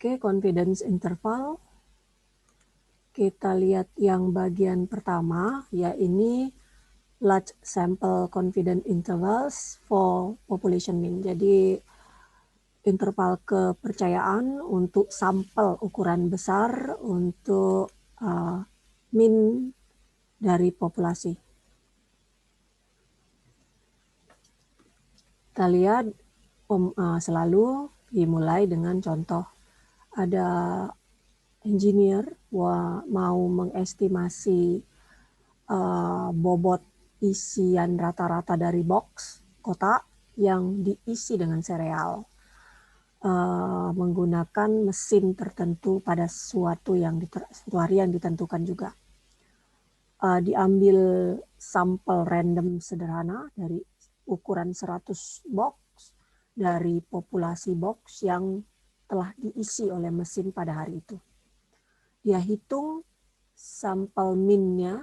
Oke, confidence interval. Kita lihat yang bagian pertama, ya ini large sample confidence intervals for population mean. Jadi interval kepercayaan untuk sampel ukuran besar untuk mean dari populasi. Kita lihat selalu dimulai dengan contoh. Ada engineer mau mengestimasi bobot isian rata-rata dari box kotak yang diisi dengan sereal menggunakan mesin tertentu pada suatu hari yang ditentukan juga. Diambil sampel random sederhana dari ukuran 100 box dari populasi box yang telah diisi oleh mesin pada hari itu. Dia hitung sampel minnya,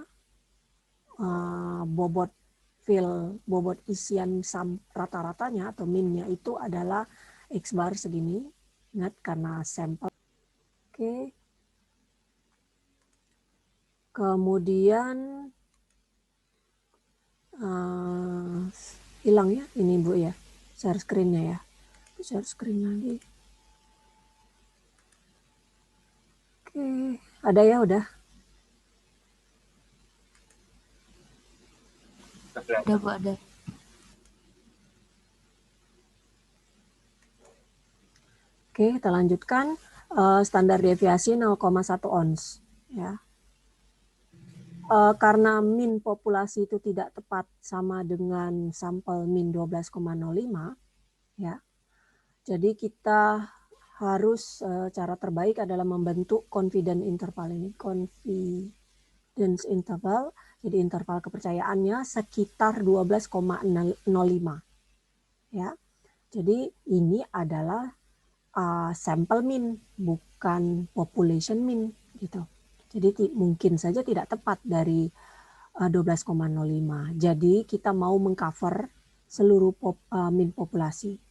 bobot isian rata-ratanya atau minnya itu adalah X bar segini. Ingat karena sampel. Oke. Kemudian hilang ya ini Bu ya, share screen-nya ya. Share screen lagi. Oke, ada ya udah. Ada Bu, ada. Oke, kita lanjutkan. Standar deviasi 0,1 ons. Ya. Karena min populasi itu tidak tepat sama dengan sampel min 12,05, ya. Jadi kita harus cara terbaik adalah membentuk confidence interval ini. Confidence interval, jadi interval kepercayaannya sekitar 12,05. Ya. Jadi ini adalah sampel min, bukan population min gitu. Jadi mungkin saja tidak tepat dari 12,05. Jadi kita mau mengcover seluruh min populasi.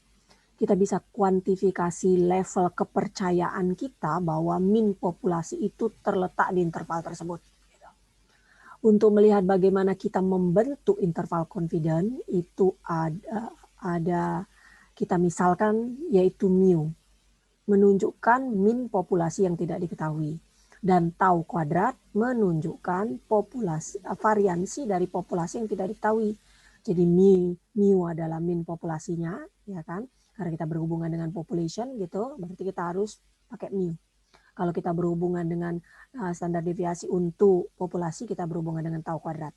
Kita bisa kuantifikasi level kepercayaan kita bahwa min populasi itu terletak di interval tersebut. Untuk melihat bagaimana kita membentuk interval confidence itu ada kita misalkan yaitu mu, menunjukkan min populasi yang tidak diketahui. Dan tau kuadrat menunjukkan variansi dari populasi yang tidak diketahui. Jadi mu adalah min populasinya, ya kan? Karena kita berhubungan dengan population gitu, berarti kita harus pakai mu. Kalau kita berhubungan dengan standar deviasi untuk populasi, kita berhubungan dengan tau kuadrat.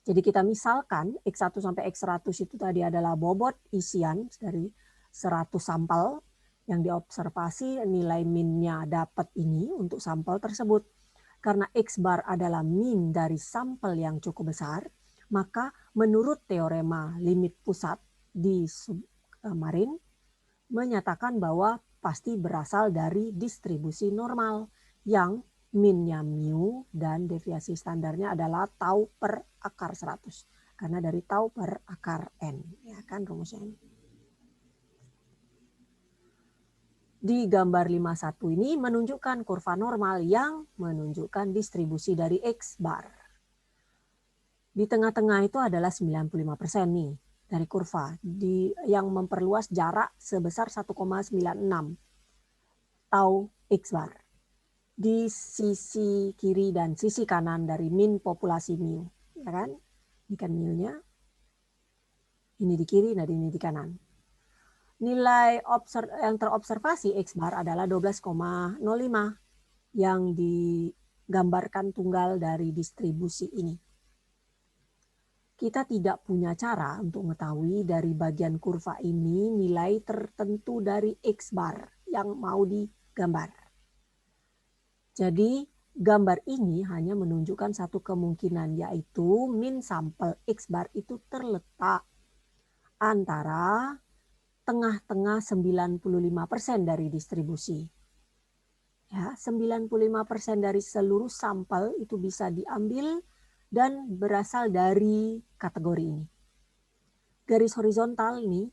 Jadi kita misalkan X1 sampai X100 itu tadi adalah bobot isian dari 100 sampel yang diobservasi, nilai minnya dapat ini untuk sampel tersebut. Karena X bar adalah min dari sampel yang cukup besar, maka menurut teorema limit pusat di submarin menyatakan bahwa pasti berasal dari distribusi normal yang minnya mu dan deviasi standarnya adalah tau per akar 100. Karena dari tau per akar n, ya kan rumusnya ini. Di gambar 51 ini menunjukkan kurva normal yang menunjukkan distribusi dari X bar. Di tengah-tengah itu adalah 95% nih dari kurva yang memperluas jarak sebesar 1,96 tau X bar. Di sisi kiri dan sisi kanan dari min populasi mu, ya kan? Ini kan mu-nya. Ini di kiri dan ini di kanan. Nilai yang terobservasi X bar adalah 12,05 yang digambarkan tunggal dari distribusi ini. Kita tidak punya cara untuk mengetahui dari bagian kurva ini nilai tertentu dari X bar yang mau digambar. Jadi gambar ini hanya menunjukkan satu kemungkinan, yaitu min sampel X bar itu terletak antara tengah-tengah 95% dari distribusi. Ya, 95% dari seluruh sampel itu bisa diambil dan berasal dari kategori ini. Garis horizontal ini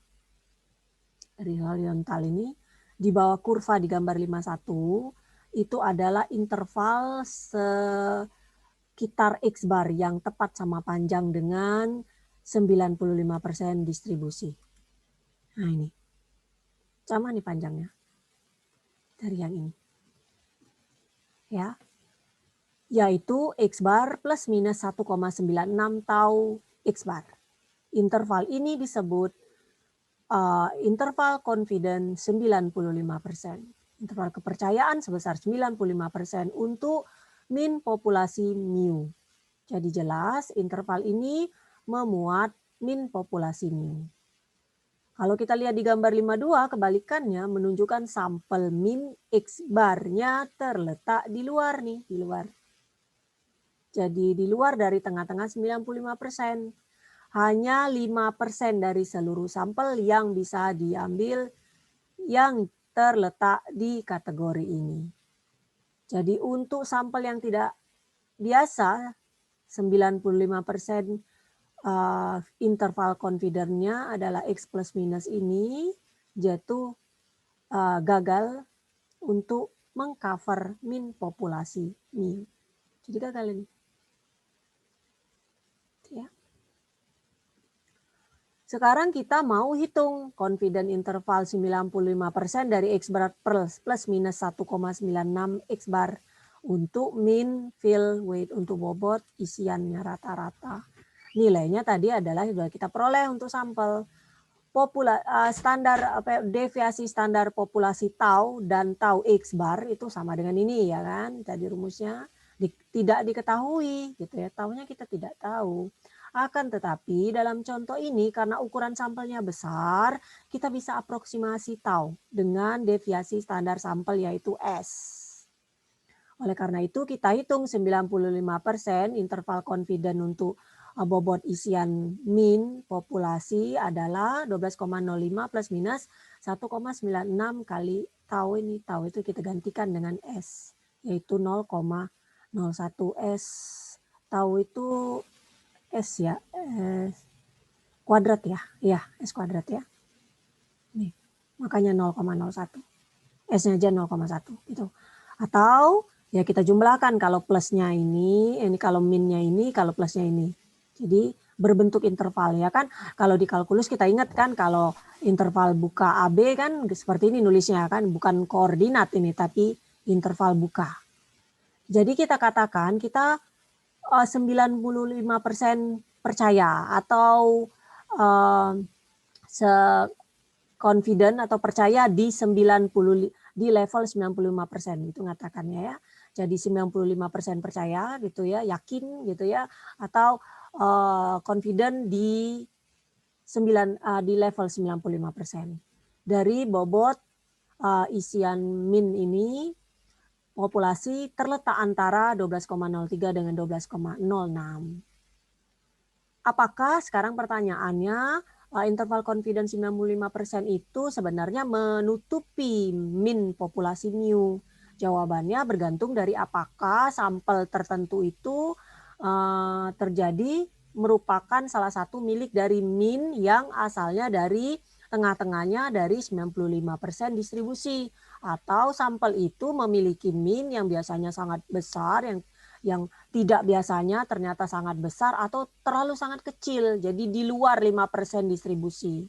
Di bawah kurva di gambar 51 itu adalah interval sekitar X bar yang tepat sama panjang dengan 95% distribusi. Nah ini, sama nih panjangnya dari yang ini. Ya, yaitu X bar plus minus 1,96 tau X bar. Interval ini disebut interval confidence 95%. Interval kepercayaan sebesar 95% untuk min populasi mu. Jadi jelas interval ini memuat min populasi mu. Kalau kita lihat di gambar 52, kebalikannya menunjukkan sampel min X bar-nya terletak di luar nih, di luar. Jadi di luar dari tengah-tengah 95%. Hanya 5% dari seluruh sampel yang bisa diambil yang terletak di kategori ini. Jadi untuk sampel yang tidak biasa, 95% interval confidence-nya adalah X plus minus ini jatuh gagal untuk mengcover min populasi mu. Jadi gagal ini. Ya. Sekarang kita mau hitung confidence interval 95% dari X bar plus minus 1,96 X bar untuk min fill weight, untuk bobot isiannya rata-rata. Nilainya tadi adalah sudah kita peroleh untuk sampel. Standar deviasi standar populasi tau dan tau X bar itu sama dengan ini ya kan. Tadi rumusnya tidak diketahui gitu ya. Taunya kita tidak tahu. Akan tetapi dalam contoh ini karena ukuran sampelnya besar, kita bisa aproksimasi tau dengan deviasi standar sampel yaitu S. Oleh karena itu kita hitung 95% interval confidence untuk bobot isian min populasi adalah 12,05 plus minus 1,96 kali tau ini. Tau itu kita gantikan dengan S, yaitu 0,01 S. Tau itu S ya, S kuadrat ya, ya S kuadrat ya. Nih, makanya 0,01. S-nya aja 0,1 gitu. Atau ya kita jumlahkan kalau plusnya ini kalau minnya ini, kalau plusnya ini. Jadi berbentuk interval ya kan. Kalau di kalkulus kita ingat kan kalau interval buka AB kan seperti ini nulisnya kan. Bukan koordinat ini tapi interval buka. Jadi kita katakan kita 95% percaya atau confident atau percaya di level 95% gitu ngatakannya ya. Jadi 95% percaya gitu ya, yakin gitu ya, atau confident di level 95%. Dari bobot isian min ini populasi terletak antara 12,03 dengan 12,06. Apakah sekarang pertanyaannya interval confidence 95% itu sebenarnya menutupi min populasi mu? Jawabannya bergantung dari apakah sampel tertentu itu terjadi merupakan salah satu milik dari min yang asalnya dari tengah-tengahnya dari 95% distribusi. Atau sampel itu memiliki min yang biasanya sangat besar, yang tidak biasanya ternyata sangat besar atau terlalu sangat kecil. Jadi di luar 5% distribusi.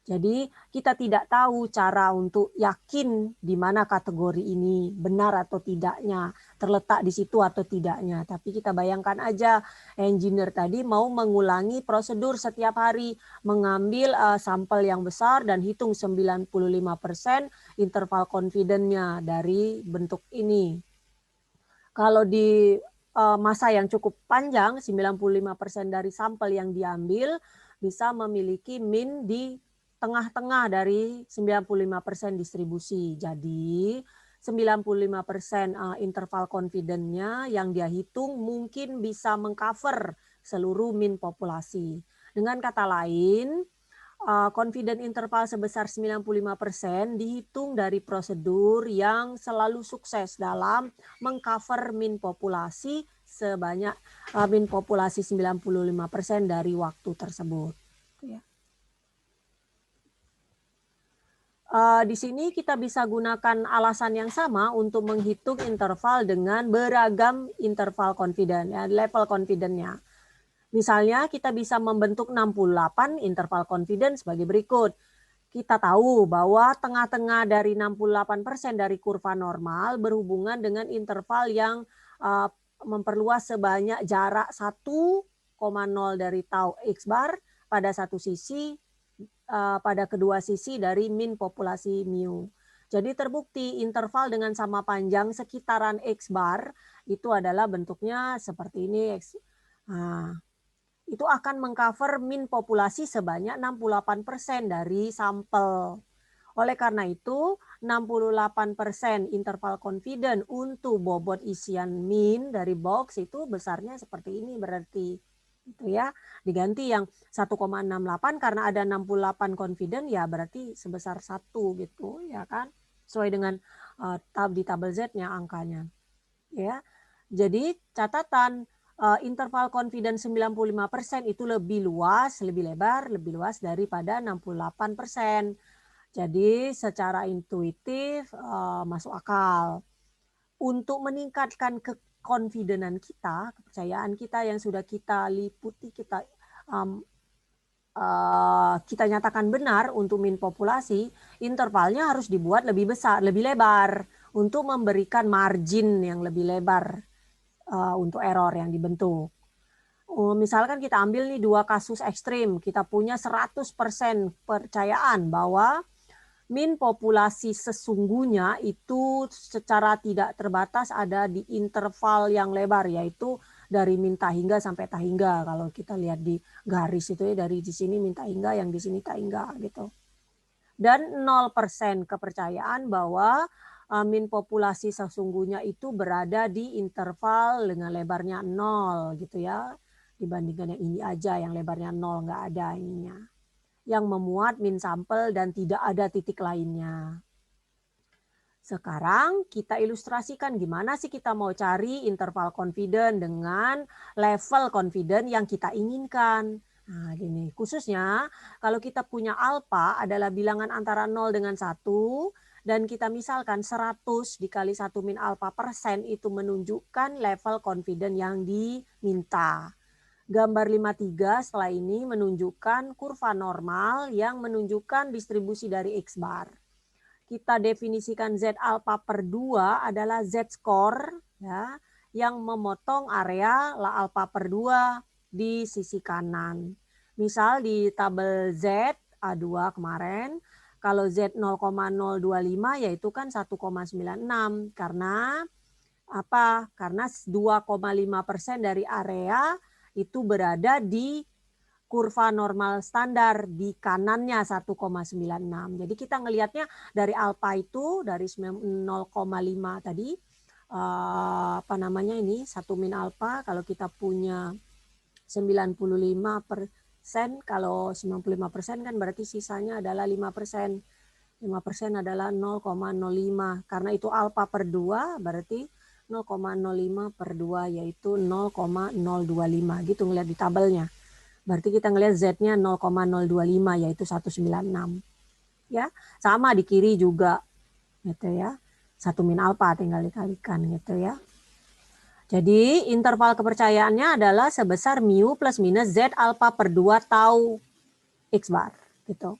Jadi kita tidak tahu cara untuk yakin di mana kategori ini benar atau tidaknya, terletak di situ atau tidaknya. Tapi kita bayangkan aja engineer tadi mau mengulangi prosedur setiap hari, mengambil sampel yang besar dan hitung 95% interval confidence-nya dari bentuk ini. Kalau di masa yang cukup panjang, 95% dari sampel yang diambil bisa memiliki min di tengah-tengah dari 95% distribusi. Jadi 95% interval confidence-nya yang dia hitung mungkin bisa mengcover seluruh min populasi. Dengan kata lain, confident interval sebesar 95% dihitung dari prosedur yang selalu sukses dalam mengcover min populasi sebanyak min populasi 95% dari waktu tersebut. Di sini kita bisa gunakan alasan yang sama untuk menghitung interval dengan beragam interval confidence, ya, level confidence-nya. Misalnya kita bisa membentuk 68 interval confidence sebagai berikut. Kita tahu bahwa tengah-tengah dari 68% dari kurva normal berhubungan dengan interval yang memperluas sebanyak jarak 1,0 dari tau X bar pada satu sisi, pada kedua sisi dari min populasi mu. Jadi terbukti interval dengan sama panjang sekitaran X bar itu adalah bentuknya seperti ini. Nah, itu akan mengcover min populasi sebanyak 68% dari sampel. Oleh karena itu, 68% interval confident untuk bobot isian min dari box itu besarnya seperti ini berarti. Itu ya, diganti yang 1,68 karena ada 68 confident ya berarti sebesar 1 gitu ya kan. Sesuai dengan di tabel Z-nya angkanya. Ya. Jadi catatan interval confidence 95% itu lebih luas, lebih lebar, lebih luas daripada 68%. Jadi secara intuitif masuk akal. Untuk meningkatkan keconfidentan kita, kepercayaan kita yang sudah kita liputi, kita nyatakan benar untuk min populasi, intervalnya harus dibuat lebih besar, lebih lebar untuk memberikan margin yang lebih lebar untuk error yang dibentuk. Misalkan kita ambil nih 2 kasus ekstrim, kita punya 100% percayaan bahwa min populasi sesungguhnya itu secara tidak terbatas ada di interval yang lebar, yaitu dari min tahingga sampai tahingga. Kalau kita lihat di garis itu ya, dari di sini min tahingga, yang di sini tahingga gitu. Dan 0% kepercayaan bahwa min populasi sesungguhnya itu berada di interval dengan lebarnya 0 gitu ya. Dibandingkan yang ini aja yang lebarnya 0, nggak ada ininya. Yang memuat min sampel dan tidak ada titik lainnya. Sekarang kita ilustrasikan gimana sih kita mau cari interval confident dengan level confident yang kita inginkan. Nah, gini, khususnya kalau kita punya alfa adalah bilangan antara 0 dengan 1 dan kita misalkan 100 dikali 1 min alfa persen itu menunjukkan level confident yang diminta. Gambar 53 setelah ini menunjukkan kurva normal yang menunjukkan distribusi dari X bar. Kita definisikan Z alpha per 2 adalah Z score ya, yang memotong area La alpha per 2 di sisi kanan. Misal di tabel Z A2 kemarin, kalau Z 0,025 yaitu kan 1,96 karena apa? Karena 2,5% dari area itu berada di kurva normal standar di kanannya 1,96. Jadi kita ngelihatnya dari alfa itu dari 0,5 tadi apa namanya ini 1 min alfa kalau kita punya 95%, kalau 95% kan berarti sisanya adalah 5%. 5% adalah 0,05 karena itu alfa per 2 berarti 0,05 per 2 yaitu 0,025 gitu ngelihat di tabelnya. Berarti kita ngelihat Z-nya 0,025 yaitu 196. Ya, sama di kiri juga gitu ya. 1 min alfa tinggal dikalikan gitu ya. Jadi interval kepercayaannya adalah sebesar mu plus minus Z alfa per 2 tau X bar gitu.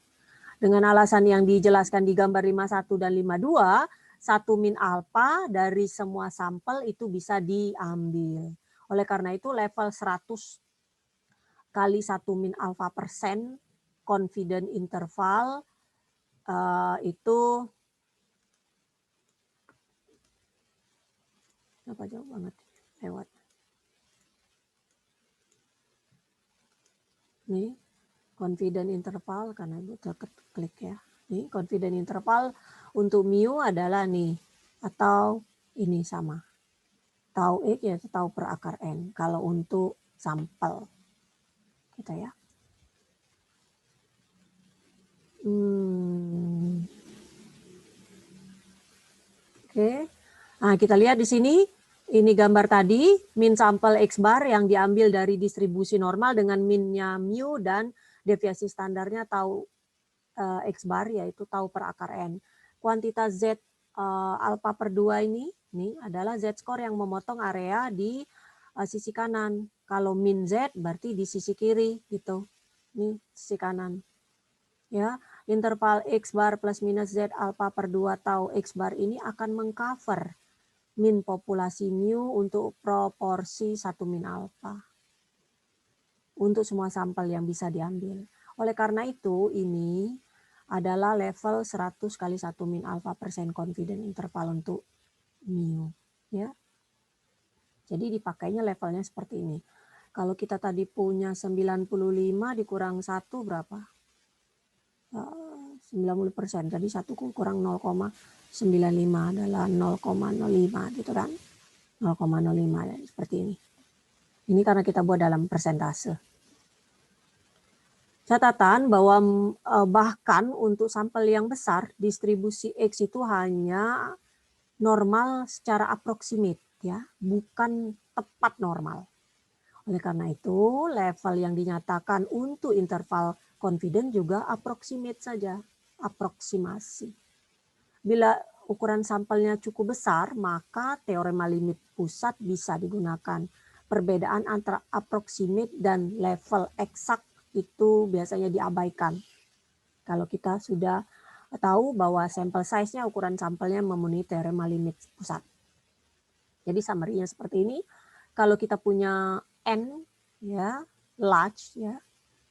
Dengan alasan yang dijelaskan di gambar 51 dan 52, 1 min alfa dari semua sampel itu bisa diambil. Oleh karena itu level 100 kali 1 min alfa persen confident interval itu apa jauh banget lewat. Nih confident interval karena itu terklik ya. Nih confident interval untuk mu adalah nih atau ini sama. Tau X ya tau per akar N kalau untuk sampel. Gitu ya. Oke. Nah, kita lihat di sini ini gambar tadi min sampel X bar yang diambil dari distribusi normal dengan minnya mu dan deviasi standarnya tau X bar, yaitu tau per akar N. Kuantitas Z alpha per 2 ini adalah Z score yang memotong area di sisi kanan. Kalau min Z berarti di sisi kiri gitu. Ini sisi kanan. Ya, interval X bar plus minus Z alpha per 2 tau X bar ini akan mengcover min populasi mu untuk proporsi 1 min alpha. Untuk semua sampel yang bisa diambil. Oleh karena itu, ini adalah level 100 kali 1 min alpha persen confident interval untuk mu. Ya. Jadi dipakainya levelnya seperti ini. Kalau kita tadi punya 95 dikurang 1 berapa? 90%. Jadi 1 kurang 0,95 adalah 0,05 gitu kan. 0,05 seperti ini. Ini karena kita buat dalam persentase. Catatan bahwa bahkan untuk sampel yang besar, distribusi X itu hanya normal secara approximate, ya, bukan tepat normal. Oleh karena itu, level yang dinyatakan untuk interval confident juga approximate saja, aproksimasi. Bila ukuran sampelnya cukup besar, maka teorema limit pusat bisa digunakan. Perbedaan antara approximate dan level eksak itu biasanya diabaikan. Kalau kita sudah tahu bahwa sampel size-nya, ukuran sampelnya memenuhi teorema limit pusat. Jadi summary-nya seperti ini. Kalau kita punya N, ya, large, ya.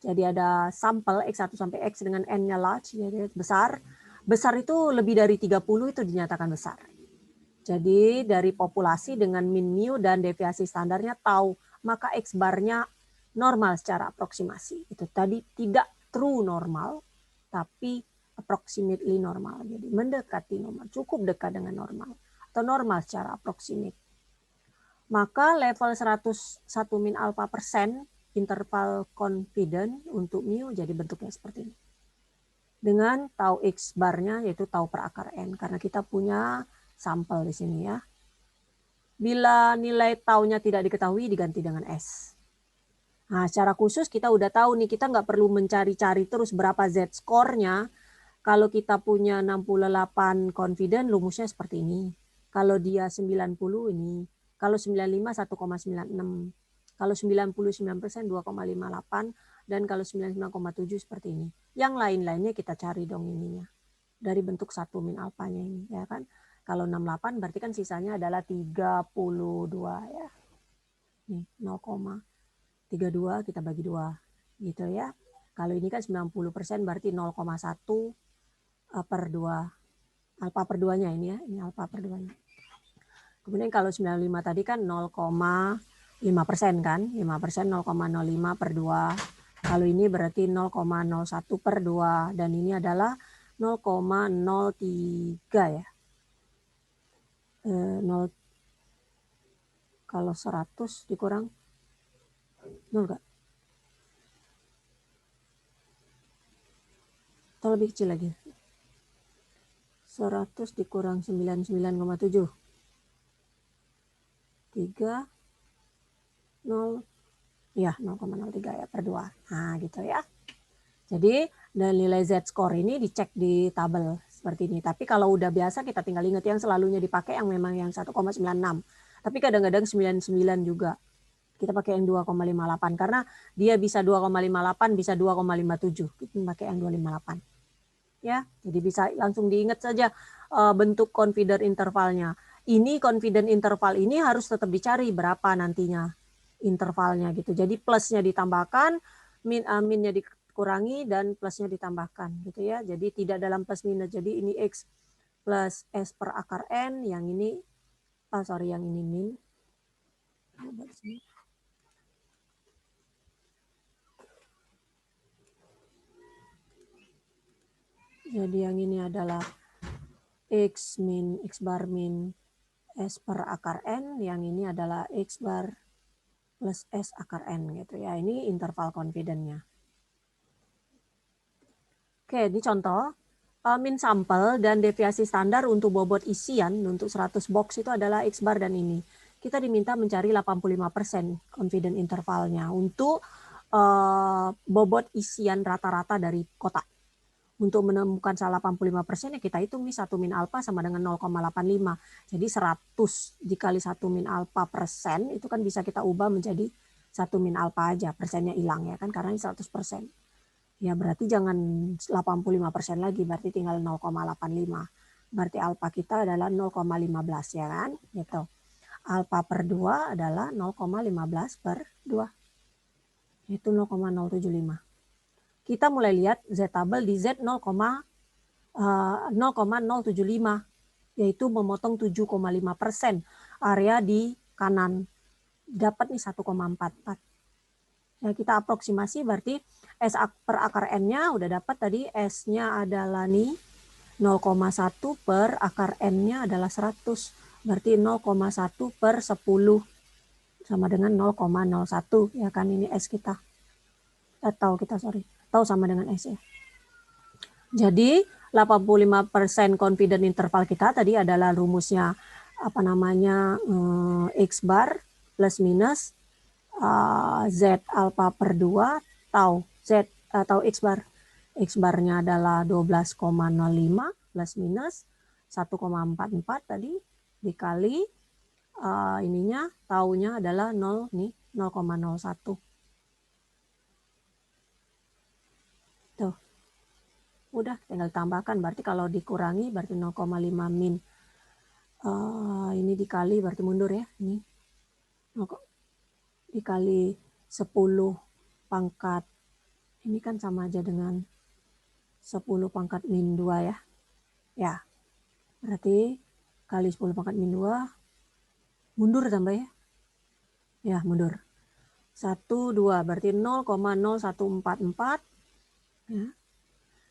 Jadi ada sampel X1 sampai X dengan N-nya large, jadi besar. Besar itu lebih dari 30 itu dinyatakan besar. Jadi dari populasi dengan min mu dan deviasi standarnya tahu, maka X bar-nya normal secara aproksimasi. Itu tadi tidak true normal, tapi approximately normal. Jadi mendekati normal, cukup dekat dengan normal. Atau normal secara approximate. Maka level 101 min alpha persen interval confident untuk mu jadi bentuknya seperti ini. Dengan tau X bar-nya yaitu tau per akar N. Karena kita punya sampel di sini ya. Bila nilai taunya tidak diketahui diganti dengan S. Nah, secara khusus kita udah tahu nih, kita nggak perlu mencari-cari terus berapa Z score-nya. Kalau kita punya 68 confident, rumusnya seperti ini. Kalau dia 90 ini, kalau 95 1,96. Kalau 99% 2,58 dan kalau 99,7 seperti ini. Yang lain-lainnya kita cari dong ininya. Dari bentuk 1 min alfanya ini, ya kan? Kalau 68 berarti kan sisanya adalah 32 ya. Nih, 0,32 kita bagi 2 gitu ya. Kalau ini kan 90% berarti 0,1 per 2. Alfa per 2-nya ini ya, ini alfa per 2-nya. Kemudian kalau 95 tadi kan 0,5% kan, 5% 0,05 per 2. Kalau ini berarti 0,01 per 2 dan ini adalah 0,03 ya. 0 kalau 100 dikurang 0 enggak? Atau lebih kecil lagi? 100 dikurang 99,7. 3, 0, ya 0,03 ya per 2. Nah gitu ya. Jadi dan nilai Z-score ini dicek di tabel seperti ini. Tapi kalau udah biasa kita tinggal ingat yang selalunya dipakai yang memang yang 1,96. Tapi kadang-kadang 99 juga. Kita pakai yang 2,58 karena dia bisa 2,58 bisa 2,57. Kita pakai yang 258. Ya, jadi bisa langsung diingat saja bentuk confident intervalnya. Ini confident interval ini harus tetap dicari berapa nantinya intervalnya gitu. Jadi plusnya ditambahkan, minnya dikurangi dan plusnya ditambahkan gitu ya. Jadi tidak dalam plus minus. Jadi ini X plus S per akar N, yang ini yang ini min. Jadi yang ini adalah X bar min S per akar N, yang ini adalah X bar plus S akar N gitu ya. Ini interval confident-nya. Oke, ini contoh. Min sampel dan deviasi standar untuk bobot isian untuk 100 box itu adalah X bar dan ini. Kita diminta mencari 85% confident intervalnya untuk bobot isian rata-rata dari kotak. Untuk menemukan 85% ya kita hitung nih 1 min alfa sama dengan 0,85. Jadi 100 dikali 1 min alfa persen itu kan bisa kita ubah menjadi 1 min alfa aja, persennya hilang ya kan karena ini 100%. Ya berarti jangan 85% lagi, berarti tinggal 0,85. Berarti alfa kita adalah 0,15 ya kan gitu. Alfa per 2 adalah 0,15 per 2. Itu 0,075. Kita mulai lihat Z tabel di Z 0,075, yaitu memotong 7,5% area di kanan. Dapat nih 1,44. Ya, kita aproksimasi berarti S per akar N-nya udah dapat tadi, S-nya adalah nih 0,1 per akar N-nya adalah 100. Berarti 0,1 per 10 sama dengan 0,01 ya kan, ini S kita. Tahu sama dengan S ya. Jadi 85% confident interval kita tadi adalah rumusnya apa namanya X bar plus minus Z alpha per 2 tau Z atau X bar. X barnya adalah 12,05 plus minus 1,44 tadi dikali ininya taunya adalah 0 nih 0,01. Tuh. Udah tinggal tambahkan, berarti kalau dikurangi berarti 0,5 min. Ini dikali berarti mundur ya, ini dikali 10 pangkat, ini kan sama aja dengan 10 pangkat min 2 ya. Ya, berarti kali 10 pangkat min 2, mundur tambah ya. Ya, mundur. 1, 2, berarti 0,0144 ya.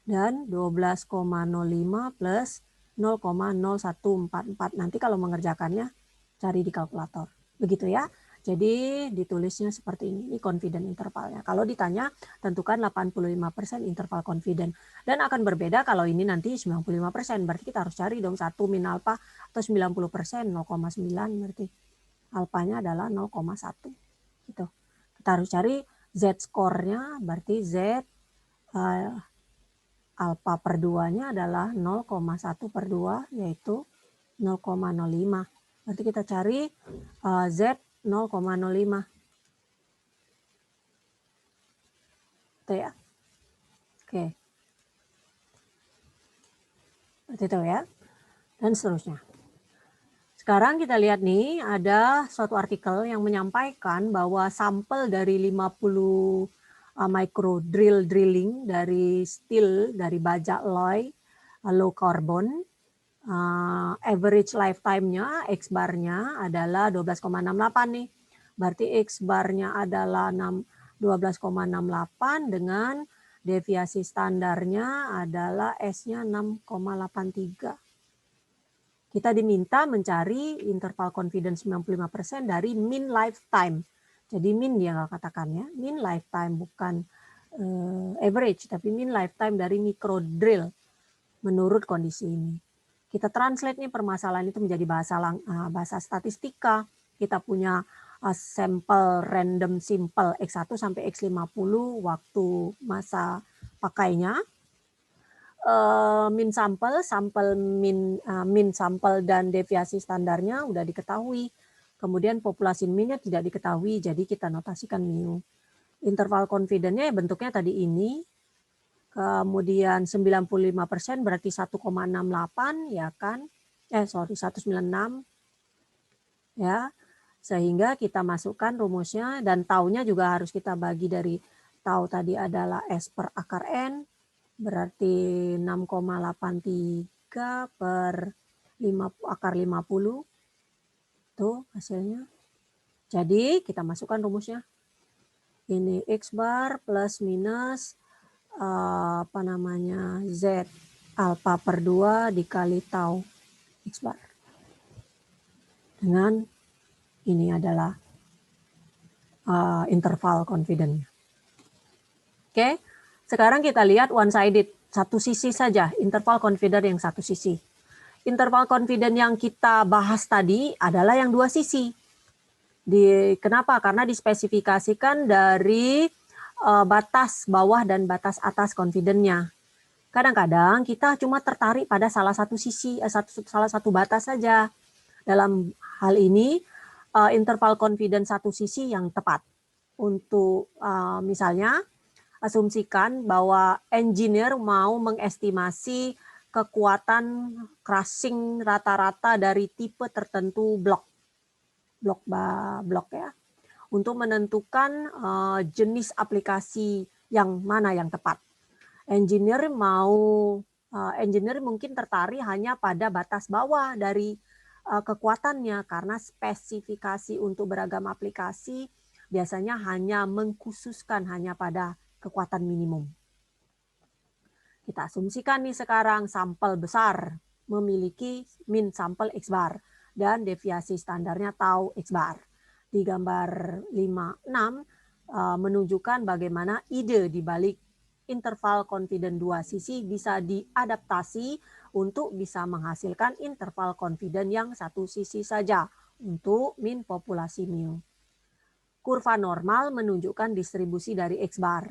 Dan 12,05 plus 0,0144. Nanti kalau mengerjakannya cari di kalkulator. Begitu ya. Jadi ditulisnya seperti ini. Ini confident intervalnya. Kalau ditanya tentukan 85% interval confident. Dan akan berbeda kalau ini nanti 95%. Berarti kita harus cari dong 1 min alpha atau 90%, 0,9 berarti. Alfanya adalah 0,1. Gitu. Kita harus cari Z score-nya, berarti Z alfa per 2-nya adalah 0,1 per 2, yaitu 0,05. Berarti kita cari Z 0,05. Itu ya. Oke. Berarti itu ya. Dan seterusnya. Sekarang kita lihat nih, ada suatu artikel yang menyampaikan bahwa sampel dari 50 micro drilling dari steel, dari baja alloy, low carbon, average lifetime-nya, X bar-nya adalah 12,68 nih. Berarti X bar-nya adalah 12,68 dengan deviasi standarnya adalah S-nya 6,83. Kita diminta mencari interval confidence 95% dari mean lifetime. Jadi mean dia nggak katakan ya, mean lifetime bukan average, tapi mean lifetime dari micro drill menurut kondisi ini. Kita translate nih permasalahan itu menjadi bahasa statistika. Kita punya sampel random simple X1 sampai X50 waktu masa pakainya. Min sampel min sampel dan deviasi standarnya udah diketahui. Kemudian populasi minnya tidak diketahui, jadi kita notasikan mu. Interval confidence-nya bentuknya tadi ini. Kemudian 95% berarti 1,68 ya kan? 196 ya. Sehingga kita masukkan rumusnya dan taunya juga harus kita bagi dari tau tadi adalah S per akar N. Berarti 6,83 per 5 akar 50. Tuh hasilnya. Jadi kita masukkan rumusnya. Ini X bar plus minus Z alpha per 2 dikali tau X bar. Dengan ini adalah interval confidence. Oke. Sekarang kita lihat one-sided, satu sisi saja, interval confidence yang satu sisi. Interval confidence yang kita bahas tadi adalah yang dua sisi. Kenapa? Karena dispesifikasikan dari batas bawah dan batas atas confidence-nya. Kadang-kadang kita cuma tertarik pada salah satu sisi, salah satu batas saja. Dalam hal ini, interval confidence satu sisi yang tepat. Untuk misalnya, asumsikan bahwa engineer mau mengestimasi kekuatan crushing rata-rata dari tipe tertentu blok ya, untuk menentukan jenis aplikasi yang mana yang tepat. Engineer mungkin tertarik hanya pada batas bawah dari kekuatannya, karena spesifikasi untuk beragam aplikasi biasanya hanya mengkhususkan hanya pada kekuatan minimum. Kita asumsikan nih sekarang sampel besar memiliki min sampel X bar dan deviasi standarnya tau X bar. Di gambar 56 menunjukkan bagaimana ide di balik interval confidence dua sisi bisa diadaptasi untuk bisa menghasilkan interval confidence yang satu sisi saja untuk min populasi mu. Kurva normal menunjukkan distribusi dari X bar.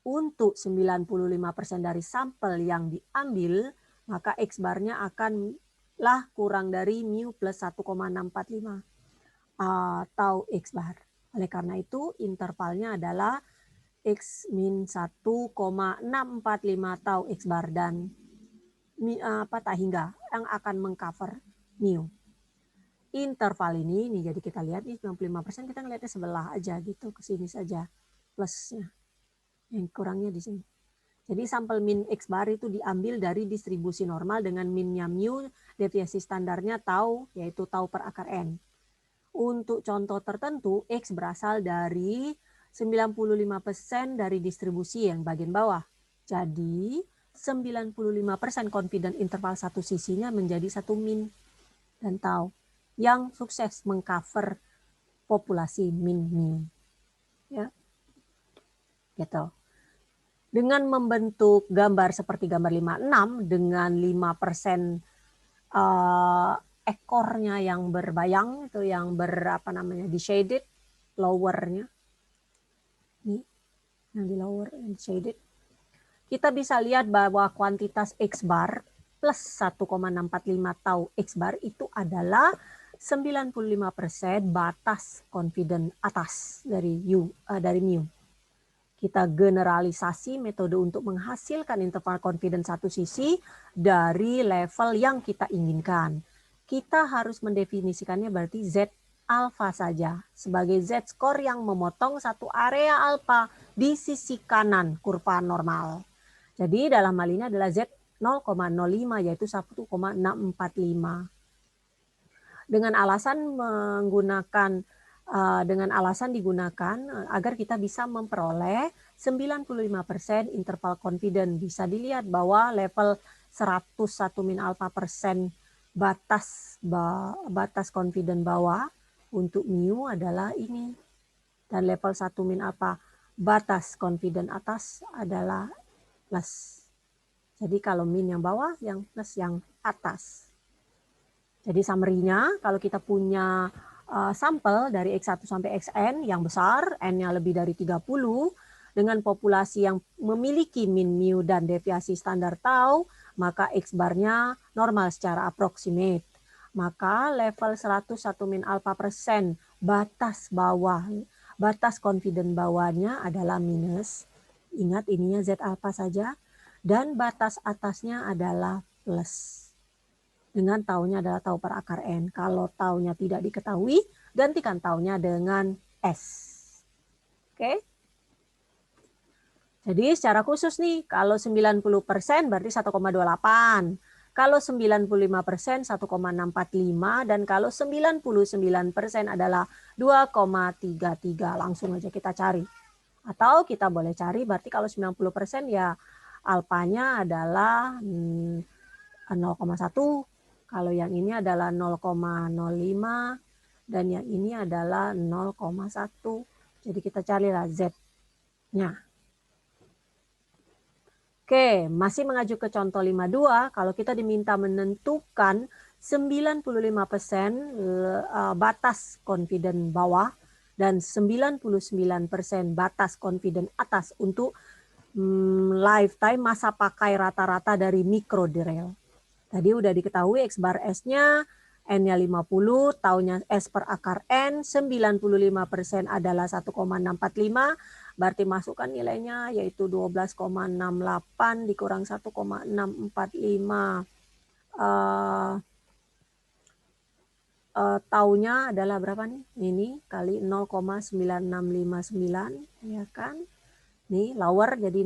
Untuk 95% dari sampel yang diambil, maka X barnya akanlah kurang dari mu plus 1,645 atau X bar. Oleh karena itu, intervalnya adalah X min 1,645 tau X bar dan tak hingga yang akan mengcover mu. Interval ini nih, jadi kita lihat nih 95% kita ngeliatnya sebelah aja gitu, ke sini saja plusnya. Yang kurangnya di sini. Jadi sampel min X bar itu diambil dari distribusi normal dengan minnya mu, deviasi standarnya tau, yaitu tau per akar N. Untuk contoh tertentu, X berasal dari 95% dari distribusi yang bagian bawah. Jadi 95% confident interval satu sisinya menjadi satu min dan tau yang sukses mengcover populasi min mu. Ya. Gitu. Dengan membentuk gambar seperti gambar 56 dengan 5% ekornya yang berbayang, itu yang di shaded, lowernya. Ini, yang di lower, yang shaded. Kita bisa lihat bahwa kuantitas X bar plus 1,645 tau X bar itu adalah 95% batas confident atas dari mu. Kita generalisasi metode untuk menghasilkan interval confidence satu sisi dari level yang kita inginkan. Kita harus mendefinisikannya berarti Z alpha saja sebagai Z score yang memotong satu area alpha di sisi kanan kurva normal. Jadi dalam hal ini adalah Z 0,05 yaitu 1,645. Dengan alasan digunakan agar kita bisa memperoleh 95% interval confidence. Bisa dilihat bahwa level 101 min alpha persen batas confidence bawah untuk mu adalah ini. Dan level 1 min alpha batas confidence atas adalah plus. Jadi kalau min yang bawah, yang plus yang atas. Jadi summary-nya, kalau kita punya sampel dari X1 sampai Xn yang besar, N-nya lebih dari 30, dengan populasi yang memiliki min mu dan deviasi standar tau, maka X bar-nya normal secara approximate. Maka level 101 min alpha persen batas confident bawahnya adalah minus. Ingat ininya Z alpha saja. Dan batas atasnya adalah plus. Dengan taunya adalah tau per akar N. Kalau taunya tidak diketahui, gantikan taunya dengan S. Oke. Jadi secara khusus nih, kalau 90% berarti 1,28. Kalau 95% 1,645 dan kalau 99% adalah 2,33. Langsung aja kita cari. Atau kita boleh cari berarti kalau 90% ya alfanya adalah 0,1. Kalau yang ini adalah 0,05 dan yang ini adalah 0,1. Jadi kita carilah Z-nya. Oke, masih mengacu ke contoh 52, kalau kita diminta menentukan 95% batas confident bawah dan 99% batas confident atas untuk lifetime masa pakai rata-rata dari mikrodrel. Tadi udah diketahui X bar S-nya, N-nya 50, taunya S per akar N, 95% adalah 1,645, berarti masukkan nilainya yaitu 12,68 dikurang 1,645. Taunya adalah berapa nih? Ini kali 0,9659, ya kan? Nih lower jadi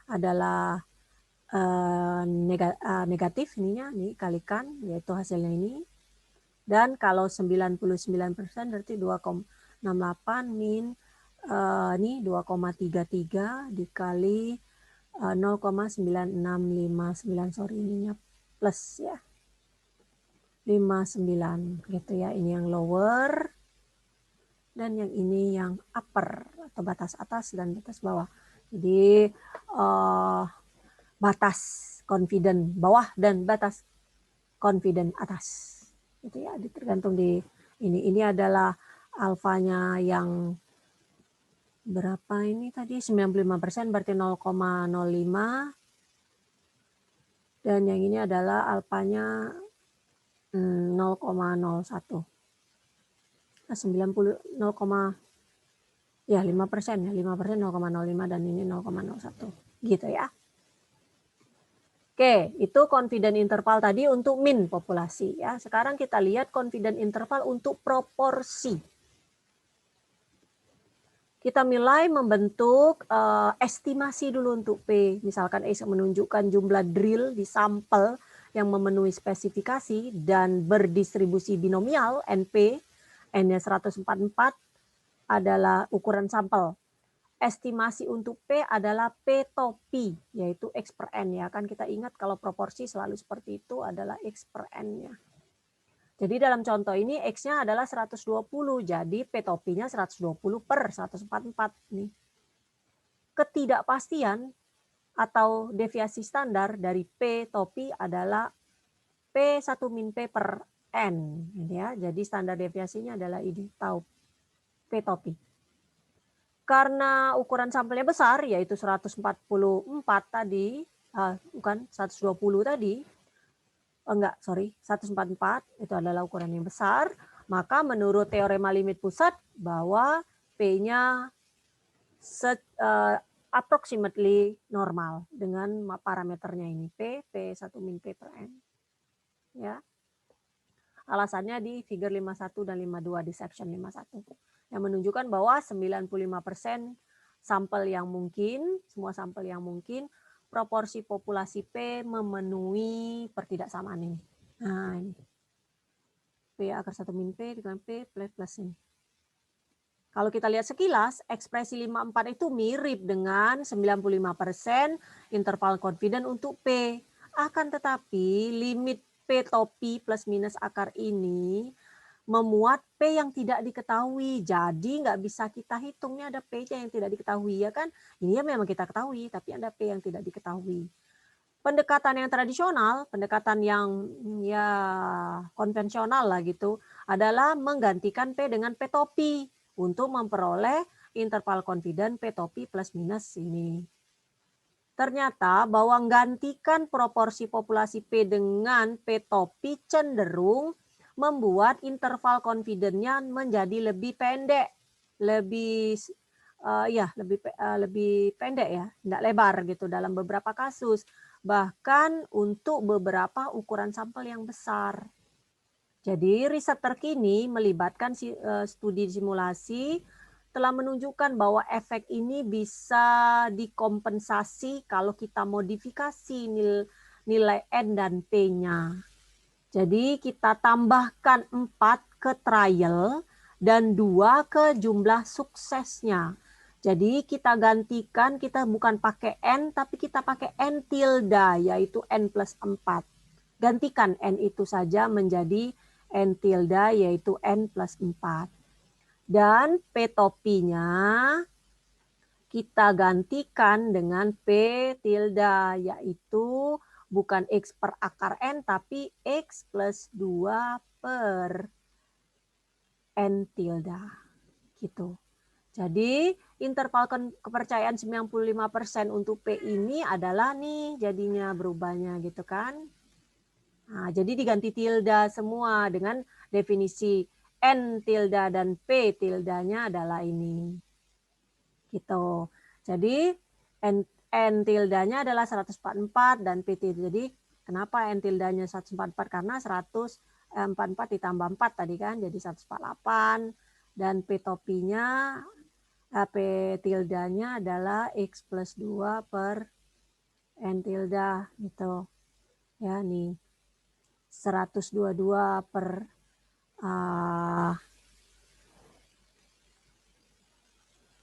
adalah negatif ininya, nih kalikan yaitu hasilnya ini. Dan kalau 99% berarti 2,68 min ini 2,33 dikali 0,9659, sorry ininya plus ya. 59 gitu ya. Ini yang lower dan yang ini yang upper atau batas atas dan batas bawah. Jadi batas confident bawah dan batas confident atas. Itu ya, tergantung di ini. Ini adalah alfanya yang berapa ini tadi? 95% berarti 0,05. Dan yang ini adalah alfanya 0,01. 90 ya 5% ya, 5% 0,05 dan ini 0,01 gitu ya. Oke, itu confident interval tadi untuk min populasi ya. Sekarang kita lihat confident interval untuk proporsi. Kita mulai membentuk estimasi dulu untuk P. Misalkan X menunjukkan jumlah drill di sampel yang memenuhi spesifikasi dan berdistribusi binomial NP, N-nya 144 adalah ukuran sampel. Estimasi untuk P adalah P topi, yaitu X per N ya. Kan kita ingat kalau proporsi selalu seperti itu adalah X per N-nya. Jadi dalam contoh ini X-nya adalah 120, jadi P topinya 120 per 144 nih. Ketidakpastian atau deviasi standar dari P topi adalah P1 min P per N. Ya. Jadi standar deviasinya adalah ini, tahu P topi. Karena ukuran sampelnya besar, yaitu 144 tadi, bukan 120 tadi, enggak, sorry, 144 itu adalah ukuran yang besar, maka menurut teorema limit pusat bahwa P-nya approximately normal dengan parameternya ini, P1 min P per N. Ya. Alasannya di figure 51 dan 52 di section 51. Yang menunjukkan bahwa 95% sampel yang mungkin, semua sampel yang mungkin, proporsi populasi P memenuhi pertidaksamaan ini. Nah ini. P akar 1 min P dengan P plus ini. Kalau kita lihat sekilas, ekspresi 54 itu mirip dengan 95% interval confident untuk P. Akan tetapi limit P topi plus minus akar ini memuat P yang tidak diketahui. Jadi nggak bisa kita hitung. Ini ada P-nya yang tidak diketahui ya kan. Ini ya memang kita ketahui, tapi ada P yang tidak diketahui. Pendekatan yang tradisional, pendekatan yang ya konvensional lah gitu, adalah menggantikan P dengan P topi untuk memperoleh interval confident P topi plus minus ini. Ternyata bahwa menggantikan proporsi populasi P dengan P topi cenderung membuat interval confidence-nya menjadi lebih pendek, lebih lebih pendek ya, tidak lebar gitu dalam beberapa kasus, bahkan untuk beberapa ukuran sampel yang besar. Jadi riset terkini melibatkan studi simulasi telah menunjukkan bahwa efek ini bisa dikompensasi kalau kita modifikasi nilai N dan P-nya. Jadi kita tambahkan 4 ke trial dan 2 ke jumlah suksesnya. Jadi kita gantikan, kita bukan pakai N, tapi kita pakai N tilde, yaitu N plus 4. Gantikan N itu saja menjadi N tilde, yaitu N plus 4. Dan P topinya kita gantikan dengan P tilde, yaitu bukan X per akar N, tapi X plus 2 per N tilde. Gitu. Jadi interval kepercayaan 95% untuk P ini adalah nih jadinya berubahnya gitu kan. Nah, jadi diganti tilde semua dengan definisi N tilde dan P tildanya adalah ini. Gitu. Jadi N tildanya adalah 144 dan P tilde. Jadi kenapa N tildanya 144? Karena 144 ditambah 4 tadi kan, jadi 148. Dan P topinya, P tildanya adalah X plus 2 per N tilde gitu. Ya nih, 122 per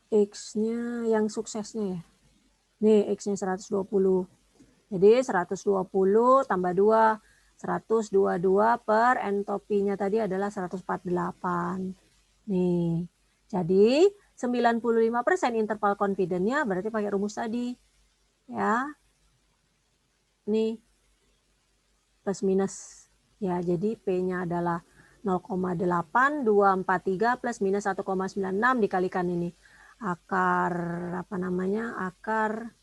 X-nya yang suksesnya ya. Nih X-nya 120. Jadi 120 tambah 2, 122 per entopinya tadi adalah 148. Nih, jadi 95% interval confidence-nya berarti pakai rumus tadi. Ya, nih, plus minus. Ya, jadi P-nya adalah 0,8243 plus minus 1,96 dikalikan ini. Akar, apa namanya, akar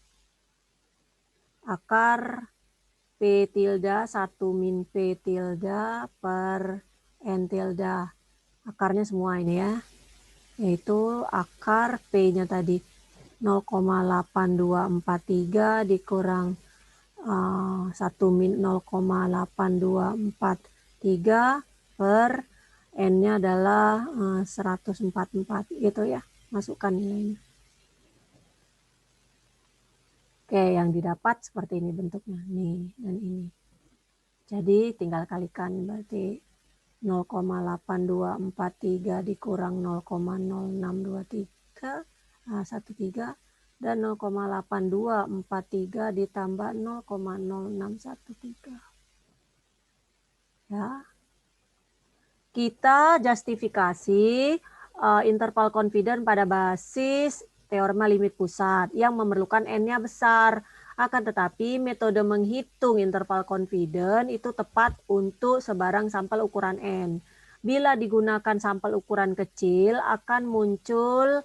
P tilde 1 min P tilde per N tilde. Akarnya semua ini ya. Yaitu akar P-nya tadi 0,8243 dikurang 1 min 0,8243 per N-nya adalah 144 gitu ya. Masukkan nilainya. Oke, yang didapat seperti ini bentuknya. Nih, dan ini. Jadi tinggal kalikan berarti 0,8243 dikurang 0,0623 13 dan 0,8243 ditambah 0,0613. Ya. Kita justifikasi interval confidence pada basis teorema limit pusat yang memerlukan N-nya besar. Akan tetapi metode menghitung interval confidence itu tepat untuk sebarang sampel ukuran N. Bila digunakan sampel ukuran kecil akan muncul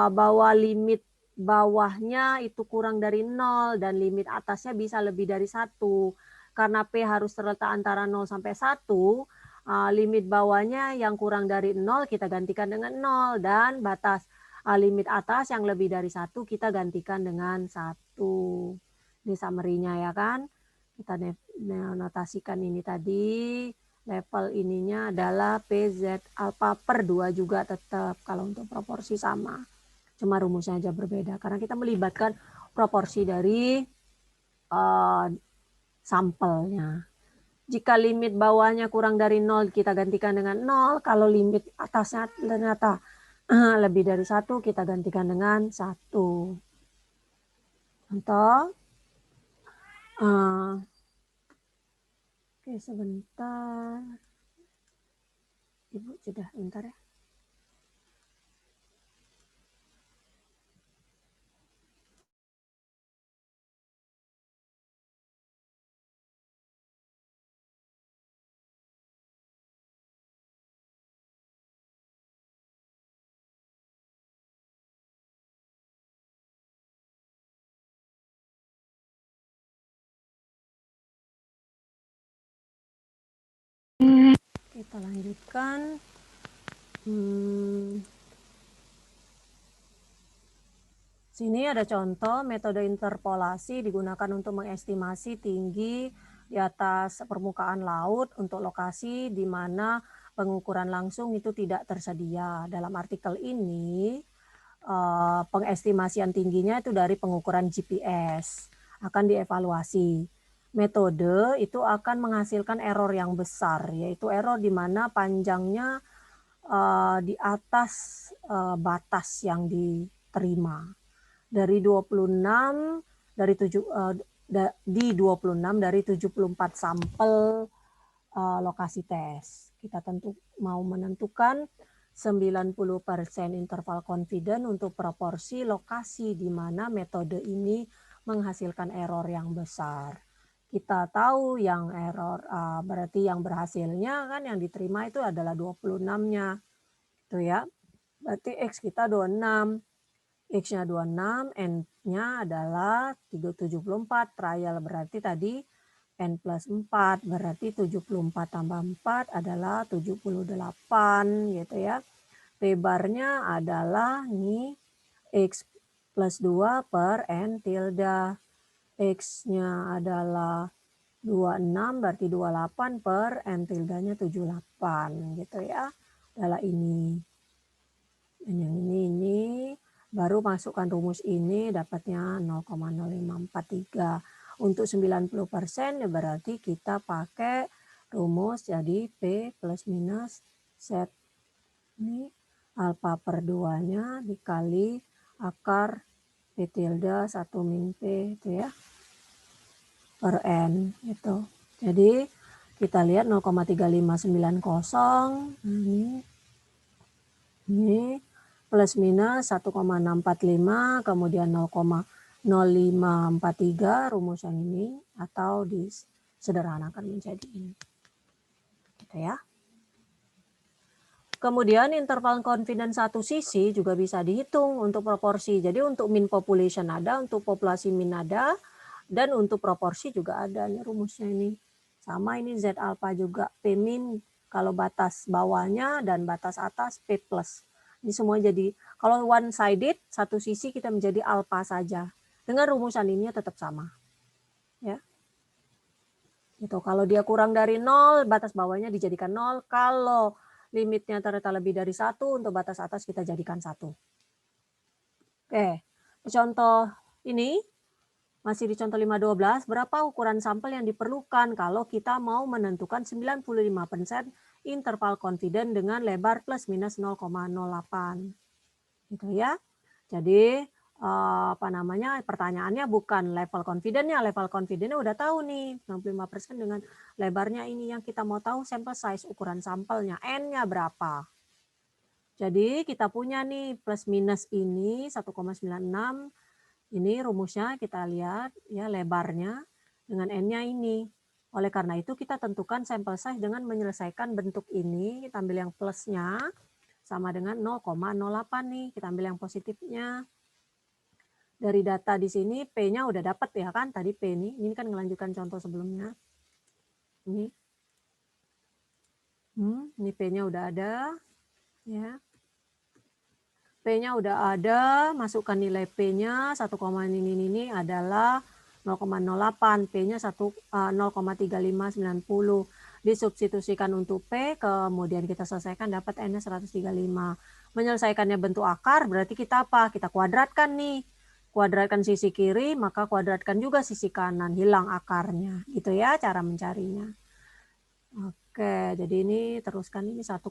bahwa limit bawahnya itu kurang dari 0 dan limit atasnya bisa lebih dari 1. Karena P harus terletak antara 0 sampai 1, limit bawahnya yang kurang dari 0 kita gantikan dengan 0 dan batas limit atas yang lebih dari 1 kita gantikan dengan 1. Ini summary-nya ya kan. Kita notasikan ini tadi. Level ininya adalah PZ alpha per 2 juga tetap kalau untuk proporsi sama. Cuma rumusnya aja berbeda karena kita melibatkan proporsi dari sampelnya. Jika limit bawahnya kurang dari 0, kita gantikan dengan 0. Kalau limit atasnya ternyata lebih dari 1, kita gantikan dengan 1. Contoh. Oke, sebentar. Ibu, sudah bentar ya. Kita lanjutkan. Sini ada contoh metode interpolasi digunakan untuk mengestimasi tinggi di atas permukaan laut untuk lokasi di mana pengukuran langsung itu tidak tersedia. Dalam artikel ini pengestimasian tingginya itu dari pengukuran GPS akan dievaluasi. Metode itu akan menghasilkan error yang besar, yaitu error di mana panjangnya di atas batas yang diterima. Dari 26 dari 26 dari 74 sampel lokasi tes. Kita tentu mau menentukan 90% interval confidence untuk proporsi lokasi di mana metode ini menghasilkan error yang besar. Kita tahu yang error berarti yang berhasilnya kan yang diterima itu adalah 26-nya. Itu ya. Berarti X kita 26. X-nya 26, N-nya adalah 374, trial berarti tadi N plus 4, berarti 74 tambah 4 adalah 78 gitu ya. P-barnya adalah nih X plus 2 per N tilde. X-nya adalah 26 berarti 28 per N tildanya 78 gitu ya. Adalah ini. Dan yang ini baru masukkan rumus ini dapatnya 0,0543. Untuk 90% ya berarti kita pakai rumus jadi P plus minus Z. Ini alfa per 2-nya dikali akar P tilde 1 min P itu ya. Per N gitu. Jadi kita lihat 0,3590 ini plus minus 1,645 kemudian 0,0543 rumus yang ini atau disederhanakan menjadi ini. Gitu ya. Kemudian interval confidence satu sisi juga bisa dihitung untuk proporsi. Jadi untuk mean population ada, untuk populasi mean ada, dan untuk proporsi juga ada nih rumusnya ini. Sama ini Z alpha juga, P min kalau batas bawahnya dan batas atas P plus. Ini semua jadi, kalau one sided, satu sisi kita menjadi alpha saja. Dengan rumusan ini tetap sama. Ya. Gitu. Kalau dia kurang dari 0, batas bawahnya dijadikan 0. Kalau limitnya ternyata lebih dari 1, untuk batas atas kita jadikan 1. Oke, contoh ini masih di contoh 5.12, berapa ukuran sampel yang diperlukan kalau kita mau menentukan 95% interval confident dengan lebar plus minus 0,08. Gitu ya. Jadi pertanyaannya bukan level confidentnya udah tahu nih 65% dengan lebarnya ini, yang kita mau tahu sampel size, ukuran sampelnya, N-nya berapa. Jadi kita punya nih plus minus ini 1,96, ini rumusnya kita lihat ya, lebarnya dengan N-nya ini. Oleh karena itu kita tentukan sampel size dengan menyelesaikan bentuk ini, kita ambil yang plusnya sama dengan 0,08 nih, kita ambil yang positifnya. Dari data di sini P-nya udah dapat ya kan, tadi P ini kan melanjutkan contoh sebelumnya. Ini P-nya udah ada ya. P-nya udah ada, masukkan nilai P-nya 1, ini adalah 0,08, P-nya 0,3590. Disubstitusikan untuk P, kemudian kita selesaikan dapat N-nya 135. Menyelesaikannya bentuk akar berarti kita apa? Kita kuadratkan nih. Kuadratkan sisi kiri, maka kuadratkan juga sisi kanan, hilang akarnya. Gitu ya cara mencarinya. Oke, jadi ini teruskan ini 1,96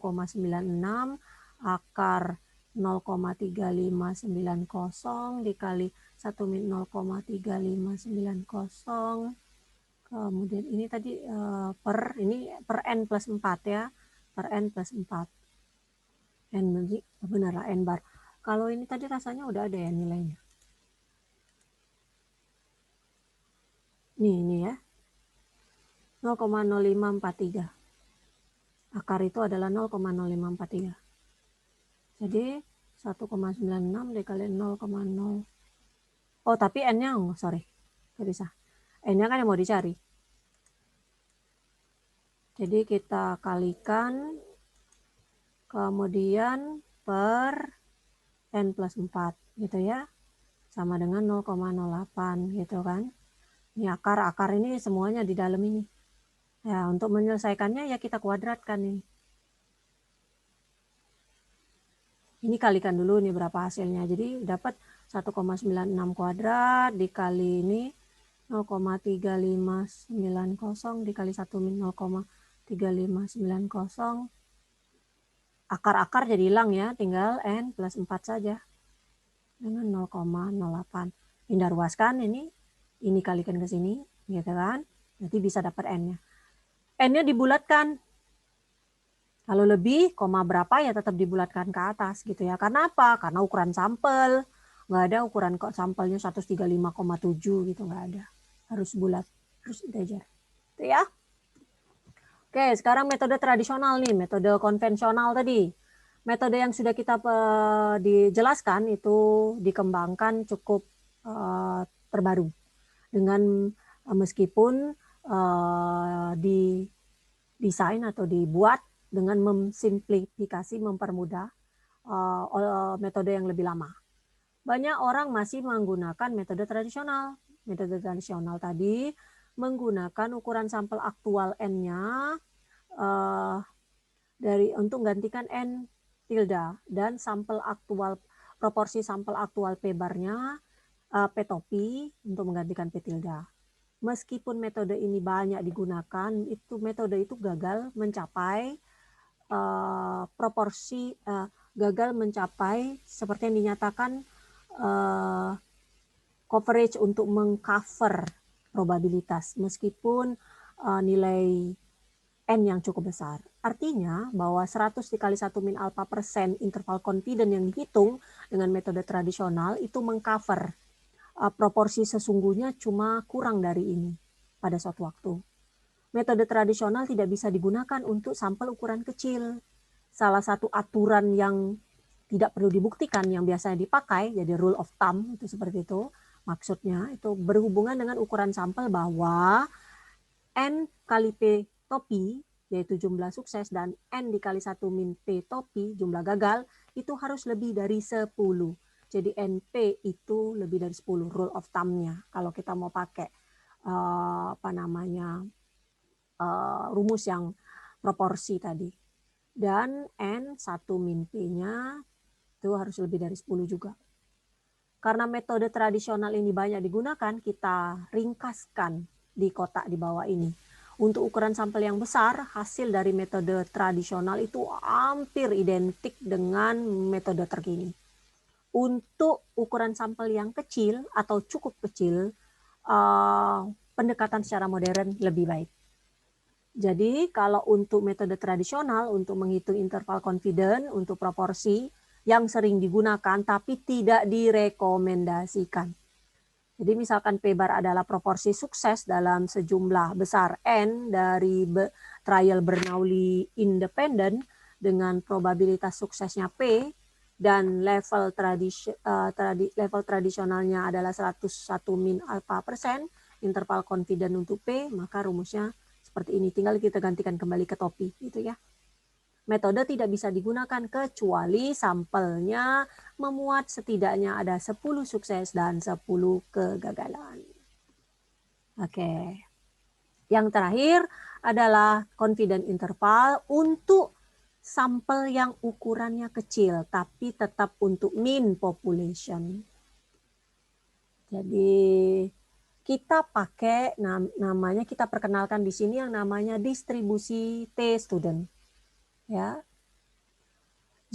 akar 0,3590 dikali 1 min 0,3590. Kemudian ini tadi per N plus 4 ya. Per N plus 4. N benar lah N bar. Kalau ini tadi rasanya udah ada ya nilainya. Ini ya. 0,0543. Akar itu adalah 0,0543. Jadi 1,96 dikali 0,0. Oh, tapi N-nya sorry. Gak bisa. N-nya kan yang mau dicari. Jadi kita kalikan kemudian per N plus 4 gitu ya. Sama dengan 0,08 gitu kan. Ini akar ini semuanya di dalam ini. Ya, untuk menyelesaikannya ya kita kuadratkan nih. Ini kalikan dulu nih berapa hasilnya. Jadi dapat 1,96 kuadrat dikali ini 0,3590 dikali 1 min 0,3590. Akar-akar jadi hilang ya, tinggal N plus 4 saja. Dengan 0,08. Pindah ruaskan ini kalikan ke sini, gitu kan. Nanti bisa dapat N-nya. N-nya dibulatkan. Kalau lebih, koma berapa ya tetap dibulatkan ke atas gitu ya. Karena apa? Karena ukuran sampel. Nggak ada ukuran kok sampelnya 135,7 gitu, nggak ada. Harus bulat, harus integer. Itu ya. Oke, sekarang metode tradisional nih, metode konvensional tadi. Metode yang sudah kita dijelaskan itu dikembangkan cukup terbaru dengan meskipun didesain atau dibuat dengan memsimplifikasi, mempermudah metode yang lebih lama. Banyak orang masih menggunakan metode tradisional. Metode tradisional tadi menggunakan ukuran sampel aktual N-nya untuk menggantikan N tilde dan sampel aktual, proporsi sampel aktual P barnya P topi untuk menggantikan P tilde. Meskipun metode ini banyak digunakan, metode itu gagal mencapai proporsi, gagal mencapai seperti yang dinyatakan coverage untuk mengcover probabilitas meskipun nilai N yang cukup besar. Artinya bahwa 100 dikali 1 min alpha persen interval confident yang dihitung dengan metode tradisional itu mengcover proporsi sesungguhnya cuma kurang dari ini pada suatu waktu. Metode tradisional tidak bisa digunakan untuk sampel ukuran kecil. Salah satu aturan yang tidak perlu dibuktikan yang biasanya dipakai, jadi rule of thumb itu seperti itu, maksudnya itu berhubungan dengan ukuran sampel bahwa N kali P topi, yaitu jumlah sukses, dan N dikali 1 min P topi, jumlah gagal, itu harus lebih dari 10. Jadi NP itu lebih dari 10, rule of thumb-nya. Kalau kita mau pakai rumus yang proporsi tadi. Dan N 1 min P-nya itu harus lebih dari 10 juga. Karena metode tradisional ini banyak digunakan, kita ringkaskan di kotak di bawah ini. Untuk ukuran sampel yang besar, hasil dari metode tradisional itu hampir identik dengan metode terkini. Untuk ukuran sampel yang kecil atau cukup kecil, pendekatan secara modern lebih baik. Jadi kalau untuk metode tradisional, untuk menghitung interval confident, untuk proporsi yang sering digunakan tapi tidak direkomendasikan. Jadi misalkan P bar adalah proporsi sukses dalam sejumlah besar N dari trial Bernoulli independent dengan probabilitas suksesnya P dan level tradisionalnya adalah 101 min alpha persen, interval confident untuk P, maka rumusnya seperti ini, tinggal kita gantikan kembali ke topi gitu ya. Metode tidak bisa digunakan kecuali sampelnya memuat setidaknya ada 10 sukses dan 10 kegagalan. Oke. Yang terakhir adalah confident interval untuk sampel yang ukurannya kecil tapi tetap untuk mean population. Jadi kita pakai namanya, kita perkenalkan di sini yang namanya distribusi T-student. Ya.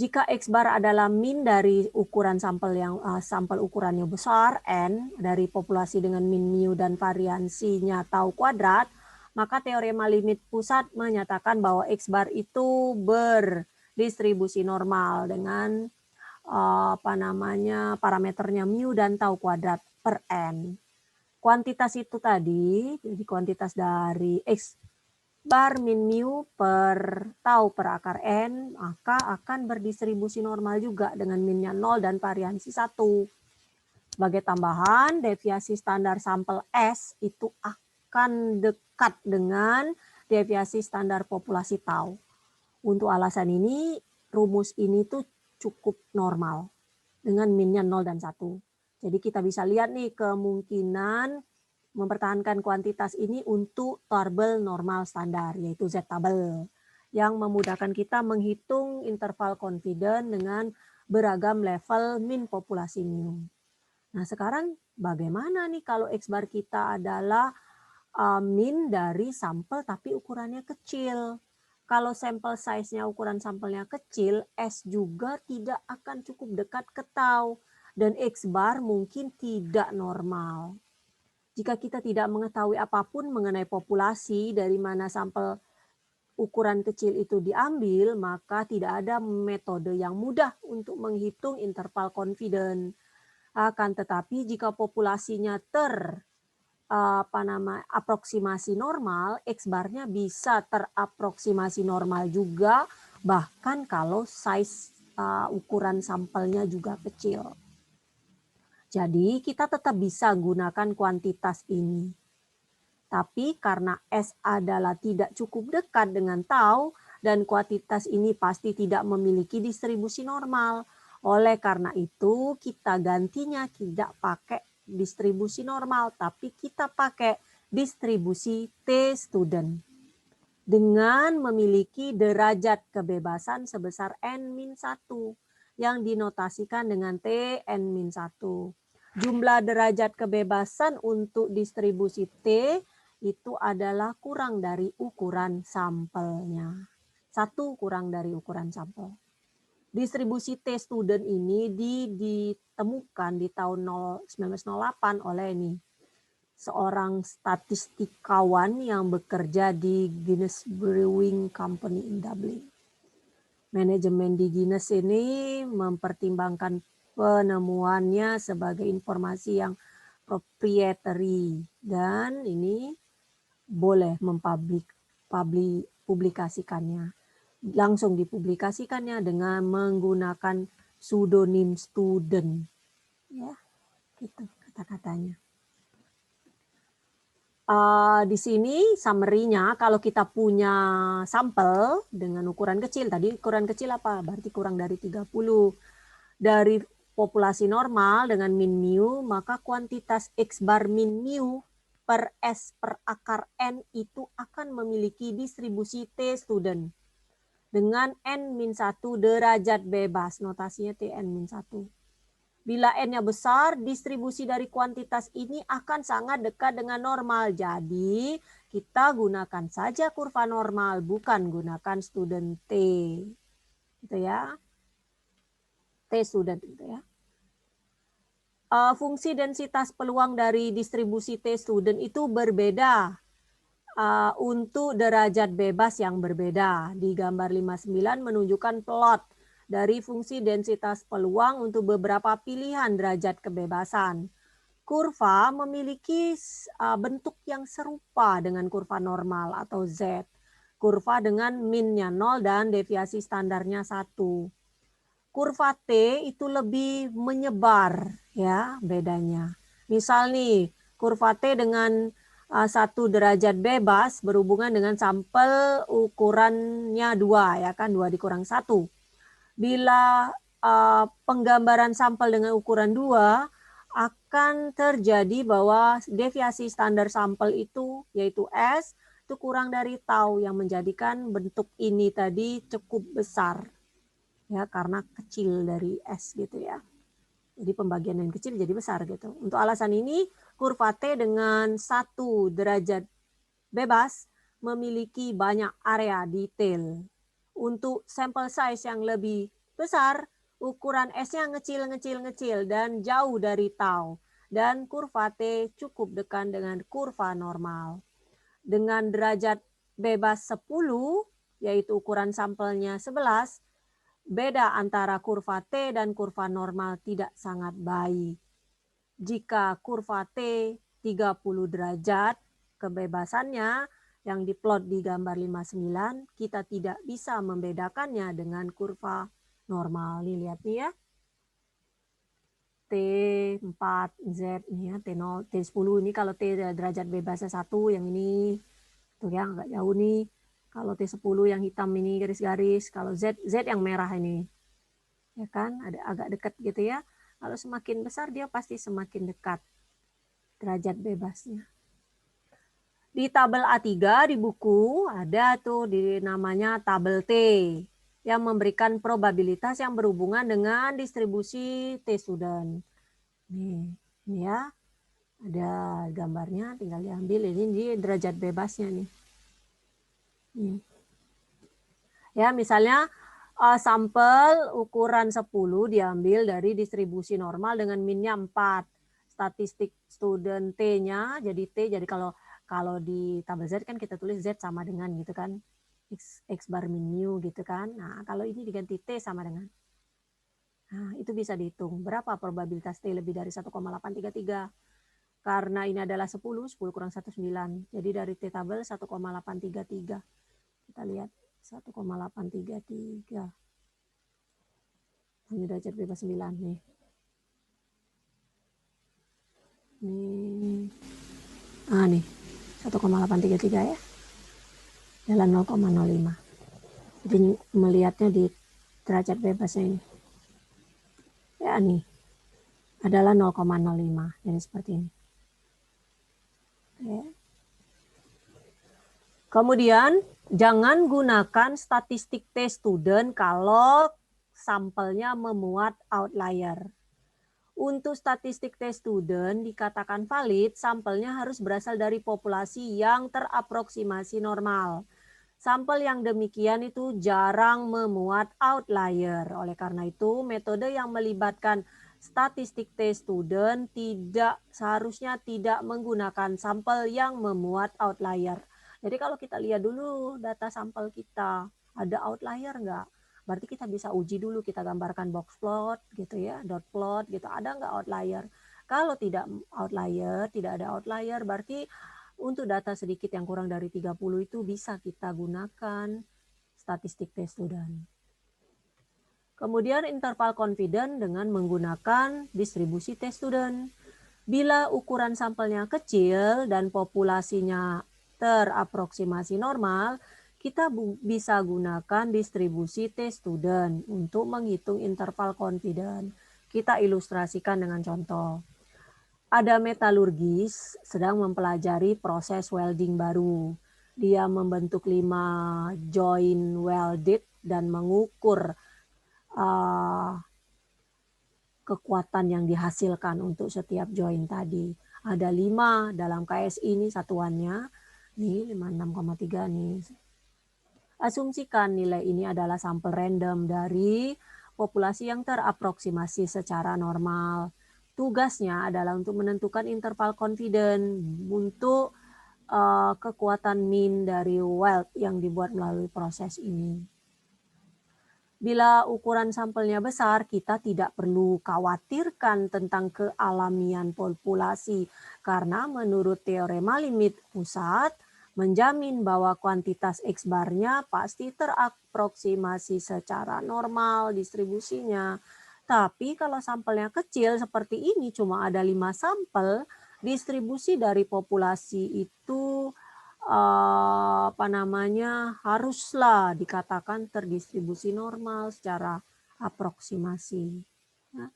Jika X bar adalah min dari ukuran sampel yang sampel ukurannya besar N dari populasi dengan min mu dan variansinya tau kuadrat, maka teorema limit pusat menyatakan bahwa X bar itu berdistribusi normal dengan parameternya mu dan tau kuadrat per N. Kuantitas itu tadi, jadi kuantitas dari X bar min mu per tau per akar N, maka akan berdistribusi normal juga dengan minnya 0 dan variansi 1. Sebagai tambahan, deviasi standar sampel S itu akan dekat dengan deviasi standar populasi tau. Untuk alasan ini, rumus ini tuh cukup normal dengan minnya 0 dan 1. Jadi kita bisa lihat nih kemungkinan mempertahankan kuantitas ini untuk tarbel normal standar, yaitu Z-tabel, yang memudahkan kita menghitung interval confident dengan beragam level min populasi mu. Nah sekarang bagaimana nih kalau X bar kita adalah min dari sampel tapi ukurannya kecil. Kalau sampel size-nya ukuran sampelnya kecil, S juga tidak akan cukup dekat ke tau dan X bar mungkin tidak normal. Jika kita tidak mengetahui apapun mengenai populasi dari mana sampel ukuran kecil itu diambil, maka tidak ada metode yang mudah untuk menghitung interval confident. Akan tetapi jika populasinya aproksimasi normal, X barnya bisa teraproksimasi normal juga, bahkan kalau size ukuran sampelnya juga kecil. Jadi kita tetap bisa gunakan kuantitas ini. Tapi karena S adalah tidak cukup dekat dengan tau dan kuantitas ini pasti tidak memiliki distribusi normal. Oleh karena itu kita gantinya tidak pakai distribusi normal, tapi kita pakai distribusi T student dengan memiliki derajat kebebasan sebesar N-1 yang dinotasikan dengan T N-1. Jumlah derajat kebebasan untuk distribusi T itu adalah kurang dari ukuran sampelnya. 1 kurang dari ukuran sampel. Distribusi T student ini ditemukan di tahun 1908 oleh seorang statistikawan yang bekerja di Guinness Brewing Company in Dublin. Manajemen di Guinness ini mempertimbangkan penemuannya sebagai informasi yang proprietary dan ini boleh mempublikasikannya. Langsung dipublikasikannya dengan menggunakan pseudonym student. Ya, gitu kata-katanya. Di sini summary-nya kalau kita punya sampel dengan ukuran kecil, tadi ukuran kecil apa? Berarti kurang dari 30. Dari populasi normal dengan min mu, maka kuantitas X bar min mu per S per akar N itu akan memiliki distribusi T student dengan N-1 derajat bebas, notasinya Tn-1. Bila N-nya besar, distribusi dari kuantitas ini akan sangat dekat dengan normal. Jadi, kita gunakan saja kurva normal, bukan gunakan student T. Gitu ya. T student gitu ya. Fungsi densitas peluang dari distribusi T student itu berbeda untuk derajat bebas yang berbeda. Di gambar 59 menunjukkan plot dari fungsi densitas peluang untuk beberapa pilihan derajat kebebasan. Kurva memiliki bentuk yang serupa dengan kurva normal atau Z. Kurva dengan minnya 0 dan deviasi standarnya 1. Kurva T itu lebih menyebar ya bedanya. Misal nih kurva T dengan 1 derajat bebas berhubungan dengan sampel ukurannya 2 ya kan, 2 dikurang 1. Bila penggambaran sampel dengan ukuran 2 akan terjadi bahwa deviasi standar sampel itu yaitu S itu kurang dari tau yang menjadikan bentuk ini tadi cukup besar. Ya karena kecil dari S gitu ya. Jadi pembagian yang kecil jadi besar gitu. Untuk alasan ini kurva T dengan 1 derajat bebas memiliki banyak area detail. Untuk sampel size yang lebih besar, ukuran S-nya ngecil dan jauh dari tau. Dan kurva T cukup dekat dengan kurva normal. Dengan derajat bebas 10, yaitu ukuran sampelnya 11, beda antara kurva T dan kurva normal tidak sangat baik. Jika kurva T 30 derajat kebebasannya yang diplot di gambar 59, kita tidak bisa membedakannya dengan kurva normal. Nih lihat nih ya. T4Z ini ya, T0, T10 ini kalau T derajat bebasnya 1, yang ini tuh ya agak jauh nih. Kalau T10 yang hitam ini garis-garis, kalau Z yang merah ini. Ya kan, ada agak dekat gitu ya. Kalau semakin besar dia pasti semakin dekat derajat bebasnya. Di tabel A3 di buku ada tuh namanya tabel T yang memberikan probabilitas yang berhubungan dengan distribusi T student. Nih ya. Ada gambarnya, tinggal diambil ini di derajat bebasnya nih. Ya, misalnya sampel ukuran 10 diambil dari distribusi normal dengan minnya 4. Statistik student T-nya jadi T, jadi kalau di tabel Z kan kita tulis Z sama dengan gitu kan. X bar min mu gitu kan. Nah, kalau ini diganti T sama dengan. Nah, itu bisa dihitung. Berapa probabilitas T lebih dari 1,833? Karena ini adalah 10 kurang 1, 9. Jadi dari T tabel 1,833. Kita lihat 1,833. Ini derajat bebas 9 nih. Nih 1,833 ya, dalam 0,05. Jadi melihatnya di derajat bebasnya ini ya, nih adalah 0,05. Jadi seperti ini ya. Kemudian jangan gunakan statistik T-student kalau sampelnya memuat outlier. Untuk statistik T-student dikatakan valid, sampelnya harus berasal dari populasi yang teraproksimasi normal. Sampel yang demikian itu jarang memuat outlier. Oleh karena itu, metode yang melibatkan statistik T-student seharusnya tidak menggunakan sampel yang memuat outlier. Jadi kalau kita lihat dulu data sampel kita, ada outlier enggak? Berarti kita bisa uji dulu, kita gambarkan box plot gitu ya, dot plot gitu, ada enggak outlier? Kalau tidak ada outlier, berarti untuk data sedikit yang kurang dari 30 itu bisa kita gunakan statistik T-student. Kemudian interval confident dengan menggunakan distribusi T-student. Bila ukuran sampelnya kecil dan populasinya teraproksimasi normal, kita bisa gunakan distribusi T-student untuk menghitung interval confident. Kita ilustrasikan dengan contoh. Ada metalurgis sedang mempelajari proses welding baru. Dia membentuk 5 join welded dan mengukur kekuatan yang dihasilkan untuk setiap join tadi. Ada 5 dalam KSI ini satuannya. Nih 56,3 nih. Asumsikan nilai ini adalah sampel random dari populasi yang teraproksimasi secara normal. Tugasnya adalah untuk menentukan interval confident untuk kekuatan mean dari weld yang dibuat melalui proses ini. Bila ukuran sampelnya besar, kita tidak perlu khawatirkan tentang kealamian populasi, karena menurut teorema limit pusat, menjamin bahwa kuantitas X bar-nya pasti teraproksimasi secara normal distribusinya. Tapi kalau sampelnya kecil seperti ini, cuma ada 5 sampel, distribusi dari populasi itu haruslah dikatakan terdistribusi normal secara aproksimasi. Nah,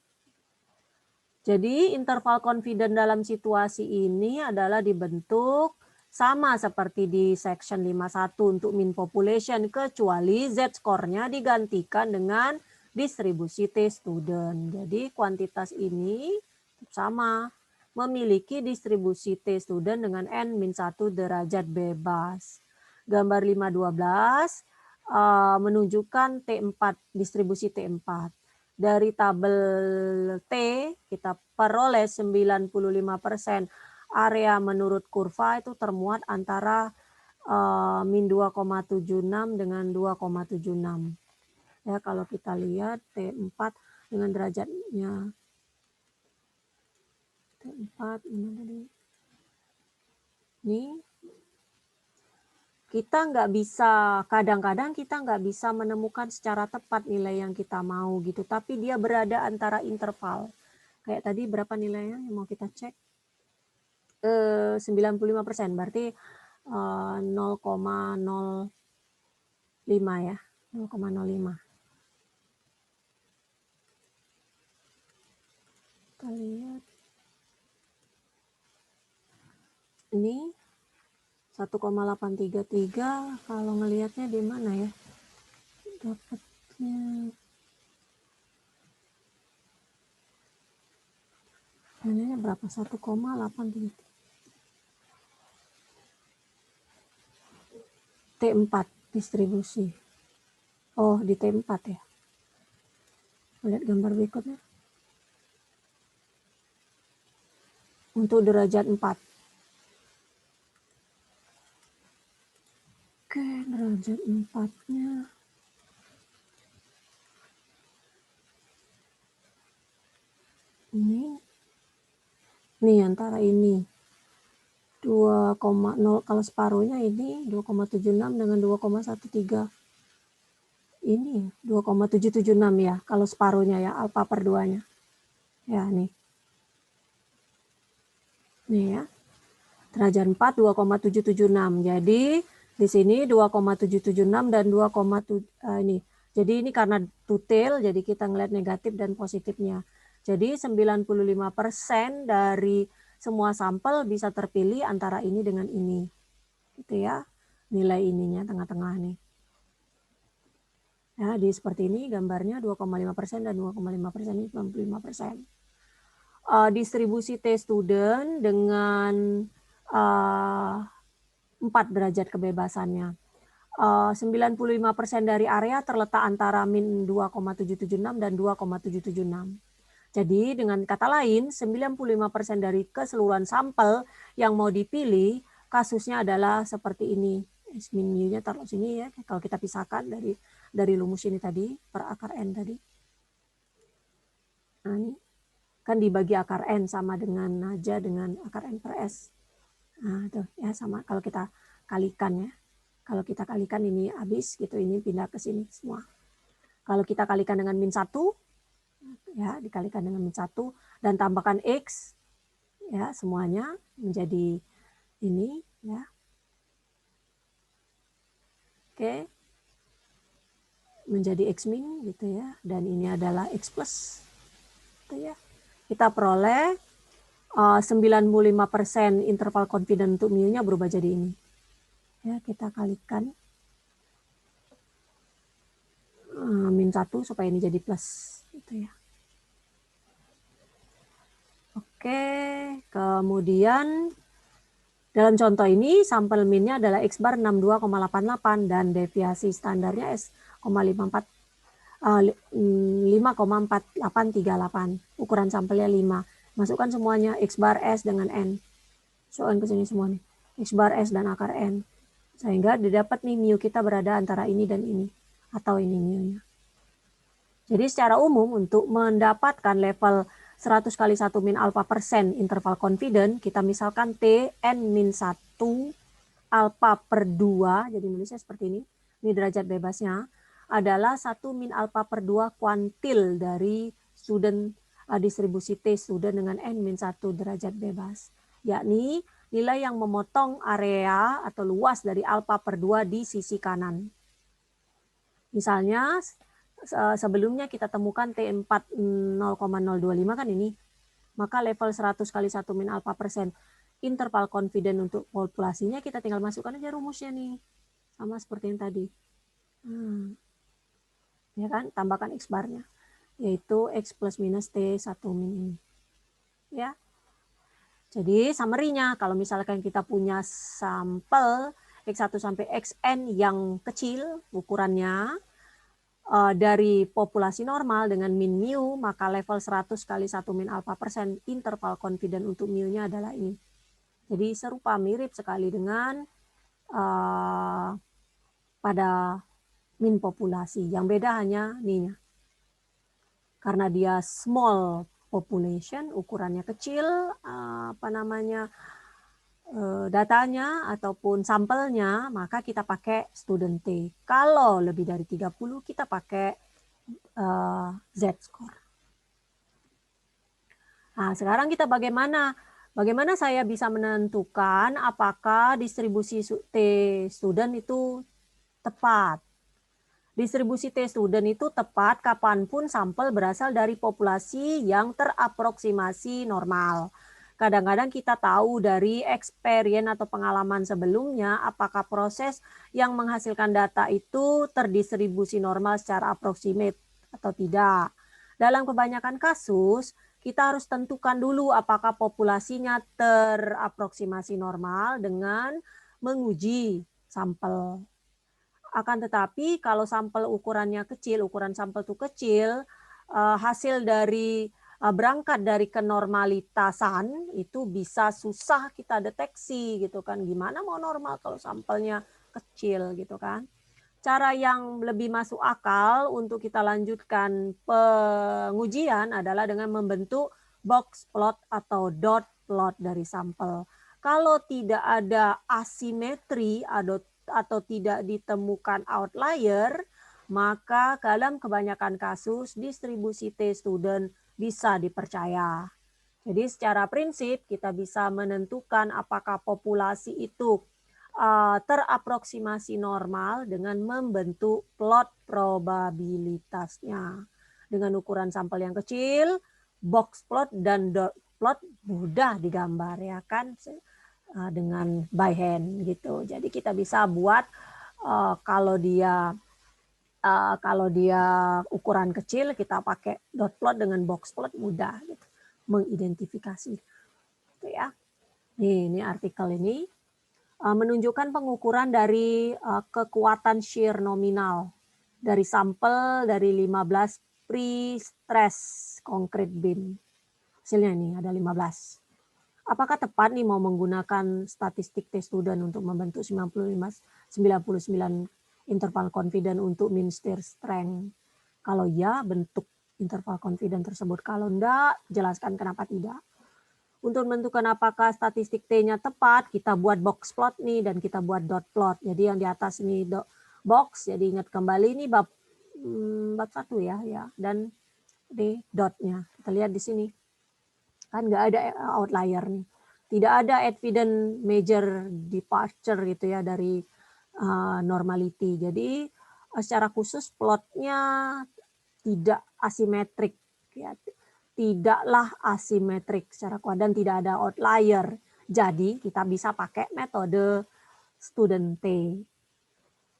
jadi interval confident dalam situasi ini adalah dibentuk sama seperti di section 51 untuk mean population, kecuali Z-score-nya digantikan dengan distribusi T-student. Jadi kuantitas ini sama, memiliki distribusi T-student dengan N-1 derajat bebas. Gambar 512 menunjukkan T4, distribusi T4. Dari tabel T kita peroleh 95% area menurut kurva itu termuat antara min 2,76 dengan 2,76. Ya, kalau kita lihat T4 dengan derajatnya T4 ini kita nggak bisa, kadang-kadang kita nggak bisa menemukan secara tepat nilai yang kita mau gitu, tapi dia berada antara interval. Kayak tadi berapa nilainya yang mau kita cek? 95%, berarti 0,05 ya, 0,05. Kita lihat. Ini 1,833, kalau ngelihatnya di mana ya? Dapatnya nilainya berapa? 1,833. T4 distribusi. Oh, di T4 ya. Lihat gambar berikutnya. Untuk derajat 4. Oke, derajat 4-nya. Ini antara ini. 2,0, kalau separuhnya ini 2,76 dengan 2,13. Ini 2,776 ya, kalau separuhnya ya, alfa per 2-nya. Ya, nih. Nih ya. Derajat 4 2,776. Jadi di sini 2,776 dan 2,7 ini. Jadi ini karena tutil, jadi kita ngeliat negatif dan positifnya. Jadi 95% dari semua sampel bisa terpilih antara ini dengan ini. Gitu ya. Nilai ininya tengah-tengah nih. Ya, di seperti ini gambarnya 2,5% dan 2,5% ini 95%. Distribusi T student dengan 4 derajat kebebasannya. 95% dari area terletak antara min 2,776 dan 2,776. Jadi dengan kata lain 95% dari keseluruhan sampel yang mau dipilih kasusnya adalah seperti ini. S min mu-nya taruh sini ya, kalau kita pisahkan dari rumus ini tadi per akar n tadi. Nah ini kan dibagi akar n sama dengan aja dengan akar n per s. Nah tuh ya sama kalau kita kalikan ya. Kalau kita kalikan ini habis gitu, ini pindah ke sini semua. Kalau kita kalikan dengan min 1 ya, dikalikan dengan min 1 dan tambahkan x ya, semuanya menjadi ini ya. Oke. Menjadi x min gitu ya, dan ini adalah x plus gitu ya. Kita peroleh 95% interval confident untuk mu-nya berubah jadi ini. Ya, kita kalikan min 1 supaya ini jadi plus gitu ya. Oke, kemudian dalam contoh ini sampel minnya adalah X bar 62,88 dan deviasi standarnya S,54 5,4838. Ukuran sampelnya 5. Masukkan semuanya X bar S dengan N. Masukkan ke sini semua nih. X bar S dan akar N. Sehingga didapat nih mu kita berada antara ini dan ini. Atau ini mu-nya. Jadi secara umum untuk mendapatkan level 100 kali 1 min alfa persen interval confident, kita misalkan T n min 1 alfa per 2, jadi nulisnya seperti ini derajat bebasnya, adalah 1 min alfa per 2 kuantil dari student distribusi T student dengan n min 1 derajat bebas, yakni nilai yang memotong area atau luas dari alfa per 2 di sisi kanan. Misalnya, sebelumnya kita temukan T4 0,025 kan ini, maka level 100 kali 1 min alfa persen interval confident untuk populasinya kita tinggal masukkan aja rumusnya nih, sama seperti yang tadi. Ya kan, tambahkan X barnya, yaitu X plus minus T 1 min ini. Ya. Jadi summary-nya, kalau misalkan kita punya sampel X1 sampai Xn yang kecil ukurannya, dari populasi normal dengan min mu, maka level 100 kali 1 min alfa persen interval confident untuk mu-nya adalah ini. Jadi serupa, mirip sekali dengan pada min populasi. Yang beda hanya ininya. Karena dia small population, ukurannya kecil, datanya ataupun sampelnya, maka kita pakai student T. Kalau lebih dari 30 kita pakai Z-score. Nah, sekarang kita bagaimana saya bisa menentukan apakah distribusi T student itu tepat. Distribusi T student itu tepat kapanpun sampel berasal dari populasi yang teraproksimasi normal. Kadang-kadang kita tahu dari experience atau pengalaman sebelumnya apakah proses yang menghasilkan data itu terdistribusi normal secara approximate atau tidak. Dalam kebanyakan kasus, kita harus tentukan dulu apakah populasinya teraproksimasi normal dengan menguji sampel. Akan tetapi kalau sampel ukurannya kecil, ukuran sampel itu kecil, hasil dari berangkat dari kenormalitasan itu bisa susah kita deteksi gitu kan. Gimana mau normal kalau sampelnya kecil gitu kan. Cara yang lebih masuk akal untuk kita lanjutkan pengujian adalah dengan membentuk box plot atau dot plot dari sampel. Kalau tidak ada asimetri atau tidak ditemukan outlier, maka dalam kebanyakan kasus distribusi T-student bisa dipercaya. Jadi secara prinsip kita bisa menentukan apakah populasi itu teraproksimasi normal dengan membentuk plot probabilitasnya. Dengan ukuran sampel yang kecil, box plot dan dot plot mudah digambar ya kan, dengan by hand gitu. Jadi kita bisa buat kalau dia ukuran kecil kita pakai dot plot dengan box plot mudah gitu, mengidentifikasi gitu ya. Ini artikel ini menunjukkan pengukuran dari kekuatan shear nominal dari sampel dari 15 pre-stress concrete beam. Hasilnya ini ada 15. Apakah tepat nih mau menggunakan statistik T-student untuk membentuk 99 interval confident untuk mean shear strength? Kalau ya, bentuk interval confident tersebut. Kalau enggak, jelaskan kenapa tidak. Untuk menentukan apakah statistik T-nya tepat, kita buat box plot nih dan kita buat dot plot. Jadi yang di atas ini box, jadi ingat kembali ini bab 1 ya, dan di dotnya. Kita lihat di sini. Kan nggak ada outlier nih. Tidak ada evident major departure gitu ya dari normality. Jadi secara khusus plotnya tidak asimetrik ya. Tidaklah asimetrik secara kuadran, tidak ada outlier. Jadi kita bisa pakai metode student T.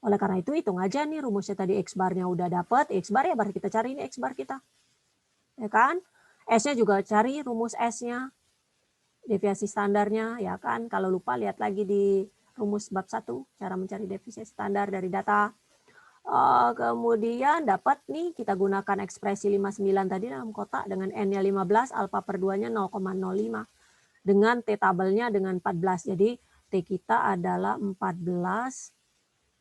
Oleh karena itu hitung aja nih rumusnya tadi, X bar-nya udah dapat, X bar ya baru kita cari ini X bar kita. Ya kan? S-nya juga cari rumus S-nya. Deviasi standarnya ya kan. Kalau lupa lihat lagi di rumus bab 1 cara mencari deviasi standar dari data. Kemudian dapat nih kita gunakan ekspresi 59 tadi dalam kotak dengan N-nya 15, alfa per 2-nya 0,05. Dengan T tabelnya dengan 14. Jadi T kita adalah 14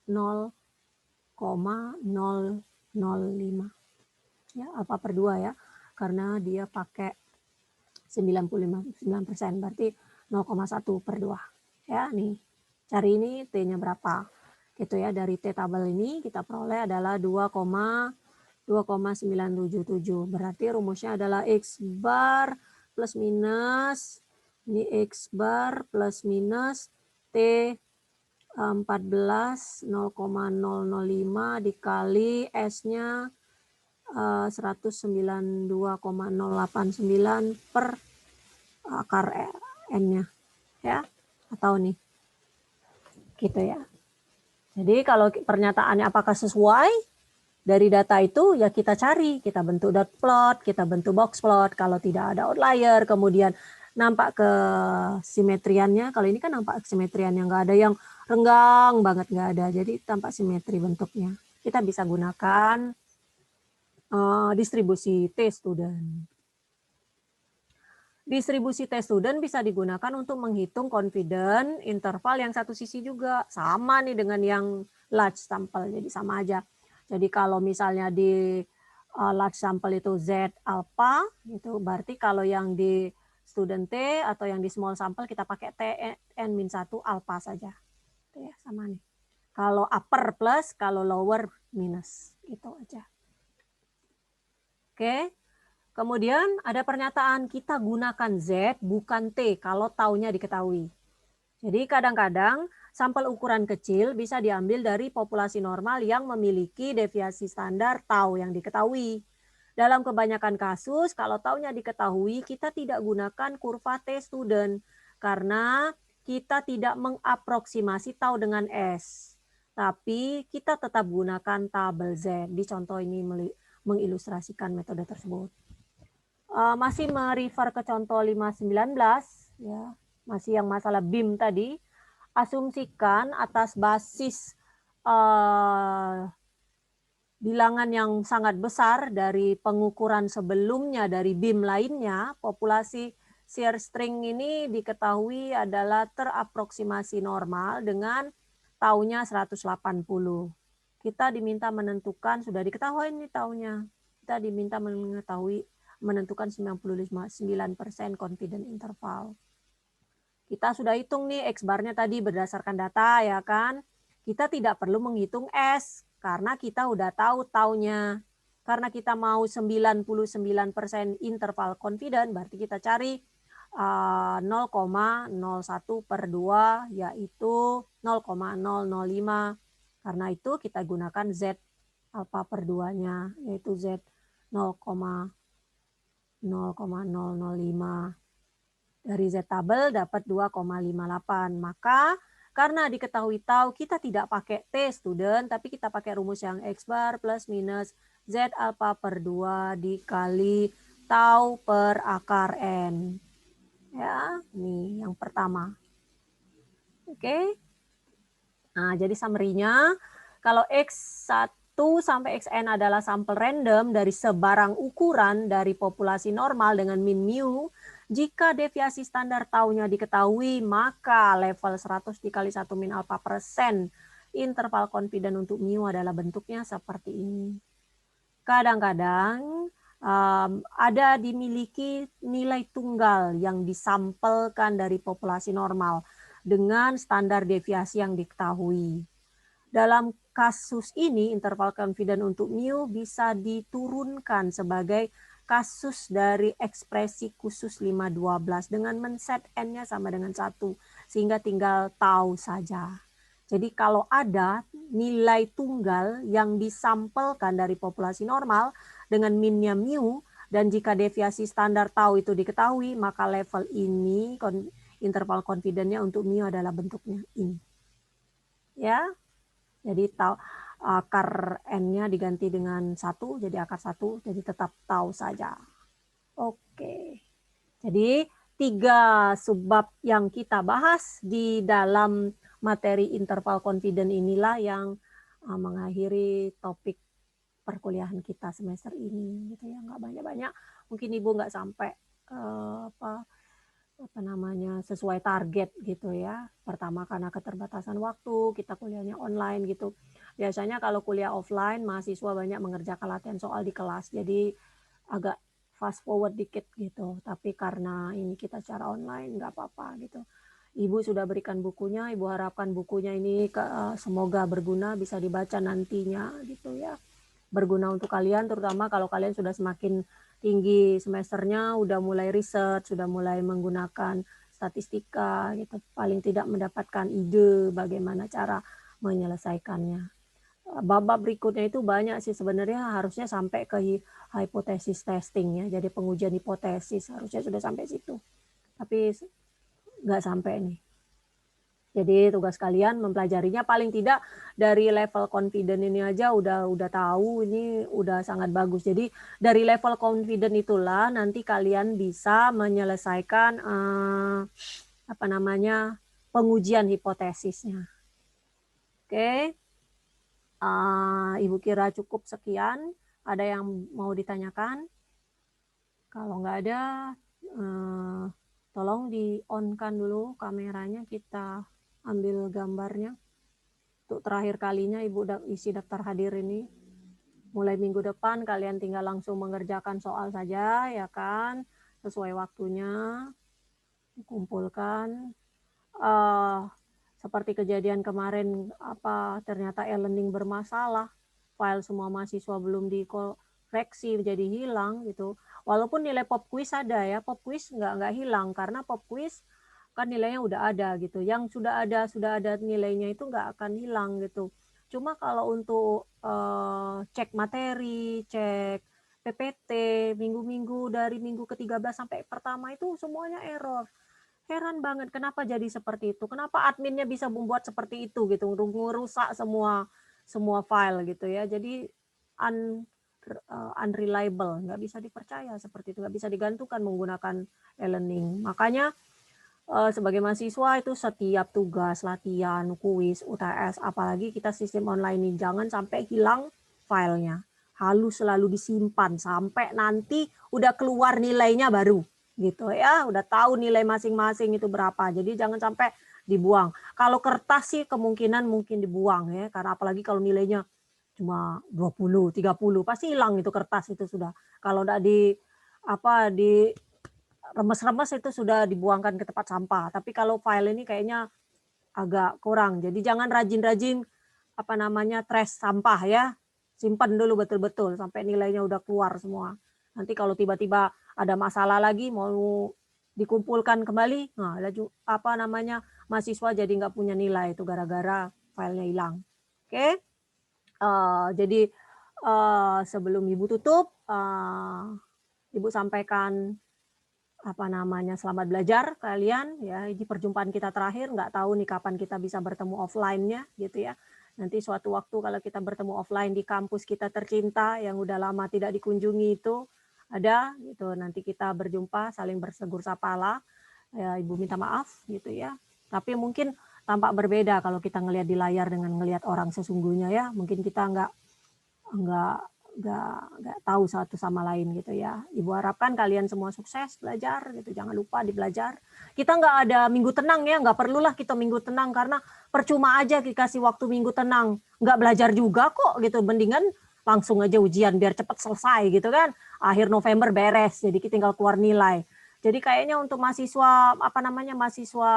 0,005. Ya, alfa per 2 ya. Karena dia pakai 95% berarti 0,1 per 2. Ya, nih. Cari ini T-nya berapa. Gitu ya, dari T tabel ini kita peroleh adalah 2,977. Berarti rumusnya adalah X bar plus minus, ini X bar plus minus T 14 0,005 dikali S-nya 192,089 per akar N-nya. Ya, atau nih. Gitu ya. Jadi kalau pernyataannya apakah sesuai dari data itu ya kita cari, kita bentuk dot plot, kita bentuk box plot. Kalau tidak ada outlier, kemudian nampak kesimetriannya. Kalau ini kan nampak kesimetriannya, nggak ada yang renggang banget, nggak ada. Jadi tampak simetri bentuknya. Kita bisa gunakan distribusi T-student. Distribusi T-student bisa digunakan untuk menghitung confidence interval yang satu sisi juga. Sama nih dengan yang large sample, jadi sama aja. Jadi kalau misalnya di large sample itu Z alpha, itu berarti kalau yang di student T atau yang di small sample kita pakai T N-1 alpha saja. Itu ya, sama nih. Kalau upper plus, kalau lower minus, gitu aja. Oke. Kemudian ada pernyataan kita gunakan Z bukan T kalau taunya diketahui. Jadi kadang-kadang sampel ukuran kecil bisa diambil dari populasi normal yang memiliki deviasi standar tau yang diketahui. Dalam kebanyakan kasus kalau taunya diketahui kita tidak gunakan kurva T-student karena kita tidak mengaproksimasi tau dengan S. Tapi kita tetap gunakan tabel Z. Di contoh ini mengilustrasikan metode tersebut. Masih merefer ke contoh 519 ya, masih yang masalah BIM tadi. Asumsikan atas basis bilangan yang sangat besar dari pengukuran sebelumnya dari BIM lainnya, populasi shear string ini diketahui adalah teraproksimasi normal dengan taunya 180. Kita diminta menentukan, sudah diketahui ini taunya, kita diminta menentukan 99% confidence interval. Kita sudah hitung nih X bar-nya tadi berdasarkan data ya kan. Kita tidak perlu menghitung S Karena kita udah tahu taunya. Karena kita mau 99% interval confident, berarti kita cari 0,01 per 2 yaitu 0,005. Karena itu kita gunakan Z alfa per 2-nya yaitu Z 0,005. Dari Z tabel dapat 2,58. Maka karena diketahui tau kita tidak pakai T student, tapi kita pakai rumus yang X bar plus minus Z alfa per 2 dikali tau per akar N. Ya, ini yang pertama. Oke. Nah, jadi summary-nya kalau X1 sampai Xn adalah sampel random dari sebarang ukuran dari populasi normal dengan min mu, jika deviasi standar taunya diketahui, maka level 100 dikali 1 min alpha persen interval confident untuk mu adalah bentuknya seperti ini. Kadang-kadang ada dimiliki nilai tunggal yang disampelkan dari populasi normal dengan standar deviasi yang diketahui. Dalam kasus ini, interval confident untuk mu bisa diturunkan sebagai kasus dari ekspresi khusus 512 dengan men-set n-nya sama dengan 1, sehingga tinggal tahu saja. Jadi kalau ada nilai tunggal yang disampelkan dari populasi normal dengan minnya mu, dan jika deviasi standar tau itu diketahui, maka level ini interval confident-nya untuk mu adalah bentuknya ini. Ya, jadi akar n-nya diganti dengan 1, jadi akar 1, jadi tetap tahu saja. Oke, jadi 3 subbab yang kita bahas di dalam materi interval confident inilah yang mengakhiri topik perkuliahan kita semester ini gitu ya, nggak banyak-banyak, mungkin ibu nggak sampai sesuai target gitu ya. Pertama karena keterbatasan waktu, kita kuliahnya online gitu. Biasanya kalau kuliah offline mahasiswa banyak mengerjakan latihan soal di kelas, jadi agak fast forward dikit gitu. Tapi karena ini kita secara online nggak apa-apa gitu. Ibu sudah berikan bukunya, ibu harapkan bukunya ini semoga berguna, bisa dibaca nantinya gitu ya. Berguna untuk kalian, terutama kalau kalian sudah semakin tinggi semesternya, udah mulai riset, sudah mulai menggunakan statistika gitu, paling tidak mendapatkan ide bagaimana cara menyelesaikannya. Bab berikutnya itu banyak sih sebenarnya, harusnya sampai ke hipotesis testing ya, jadi pengujian hipotesis harusnya sudah sampai situ, tapi nggak sampai nih. Jadi tugas kalian mempelajarinya paling tidak dari level confident ini aja udah tahu, ini udah sangat bagus. Jadi dari level confident itulah nanti kalian bisa menyelesaikan pengujian hipotesisnya. Oke. Ibu kira cukup sekian. Ada yang mau ditanyakan? Kalau nggak ada, tolong di-on-kan dulu kameranya, kita ambil gambarnya. Untuk terakhir kalinya ibu isi daftar hadir ini. Mulai minggu depan kalian tinggal langsung mengerjakan soal saja ya kan, sesuai waktunya, kumpulkan. Seperti kejadian kemarin ternyata e-learning bermasalah, file semua mahasiswa belum dikoreksi jadi hilang gitu. Walaupun nilai pop quiz ada ya, pop quiz nggak hilang karena pop quiz kan nilainya udah ada gitu. Yang sudah ada nilainya itu nggak akan hilang gitu. Cuma kalau untuk cek materi, cek PPT, minggu-minggu dari minggu ke-13 sampai pertama itu semuanya error. Heran banget kenapa jadi seperti itu. Kenapa adminnya bisa membuat seperti itu gitu, merusak semua file gitu ya. Jadi unreliable, nggak bisa dipercaya seperti itu, nggak bisa digantungkan menggunakan e-learning. Makanya sebagai mahasiswa itu setiap tugas, latihan, kuis, UTS, apalagi kita sistem online ini, jangan sampai hilang filenya. Harus selalu disimpan sampai nanti udah keluar nilainya baru gitu ya, udah tahu nilai masing-masing itu berapa. Jadi jangan sampai dibuang. Kalau kertas sih kemungkinan mungkin dibuang ya, karena apalagi kalau nilainya cuma 20, 30 pasti hilang itu kertas itu sudah. Kalau udah di remes-remes itu sudah dibuangkan ke tempat sampah. Tapi kalau file ini kayaknya agak kurang. Jadi jangan rajin-rajin apa namanya, trash sampah ya. Simpan dulu betul-betul sampai nilainya udah keluar semua. Nanti kalau tiba-tiba ada masalah lagi mau dikumpulkan kembali, nah apa namanya, mahasiswa jadi nggak punya nilai itu gara-gara filenya hilang. Oke. Jadi sebelum Ibu tutup, Ibu sampaikan apa namanya, selamat belajar kalian ya. Ini perjumpaan kita terakhir, nggak tahu nih kapan kita bisa bertemu offline-nya gitu ya. Nanti suatu waktu kalau kita bertemu offline di kampus kita tercinta yang udah lama tidak dikunjungi itu ada gitu, nanti kita berjumpa saling bersegur sapalah ya. Ibu minta maaf gitu ya, tapi mungkin tampak berbeda kalau kita ngelihat di layar dengan ngelihat orang sesungguhnya ya. Mungkin kita nggak nggak tahu satu sama lain gitu ya. Ibu harapkan kalian semua sukses belajar gitu, jangan lupa di belajar. Kita nggak ada minggu tenang ya, nggak perlulah kita minggu tenang karena percuma aja dikasih waktu minggu tenang, nggak belajar juga kok gitu. Mendingan langsung aja ujian biar cepat selesai gitu kan. Akhir November beres, jadi kita tinggal keluar nilai. Jadi kayaknya untuk mahasiswa apa namanya, mahasiswa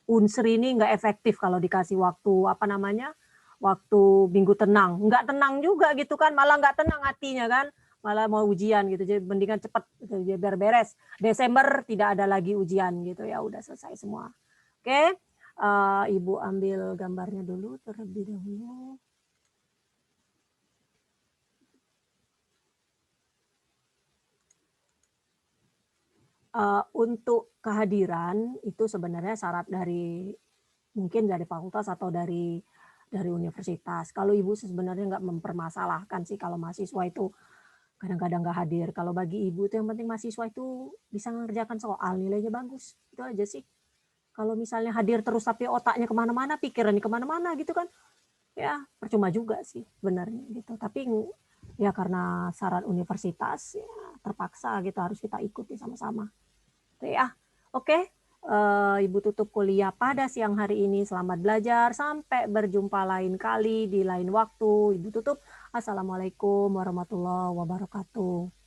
Unsur ini nggak efektif kalau dikasih waktu apa namanya, waktu minggu tenang. Nggak tenang juga gitu kan, malah nggak tenang hatinya kan, malah mau ujian gitu. Jadi mendingan cepat gitu, biar beres. Desember tidak ada lagi ujian gitu ya, udah selesai semua. Oke, Ibu ambil gambarnya dulu terlebih dahulu. Untuk kehadiran itu sebenarnya syarat dari mungkin dari fakultas atau dari universitas. Kalau Ibu sebenarnya nggak mempermasalahkan sih kalau mahasiswa itu kadang-kadang nggak hadir. Kalau bagi Ibu itu yang penting mahasiswa itu bisa mengerjakan soal, nilainya bagus. Itu aja sih. Kalau misalnya hadir terus tapi otaknya kemana-mana, pikirannya kemana-mana gitu kan, ya percuma juga sih sebenarnya gitu. Tapi ya karena syarat universitas ya terpaksa gitu harus kita ikuti sama-sama. Ya, oke. Ibu tutup kuliah pada siang hari ini. Selamat belajar. Sampai berjumpa lain kali di lain waktu. Ibu tutup. Assalamualaikum warahmatullahi wabarakatuh.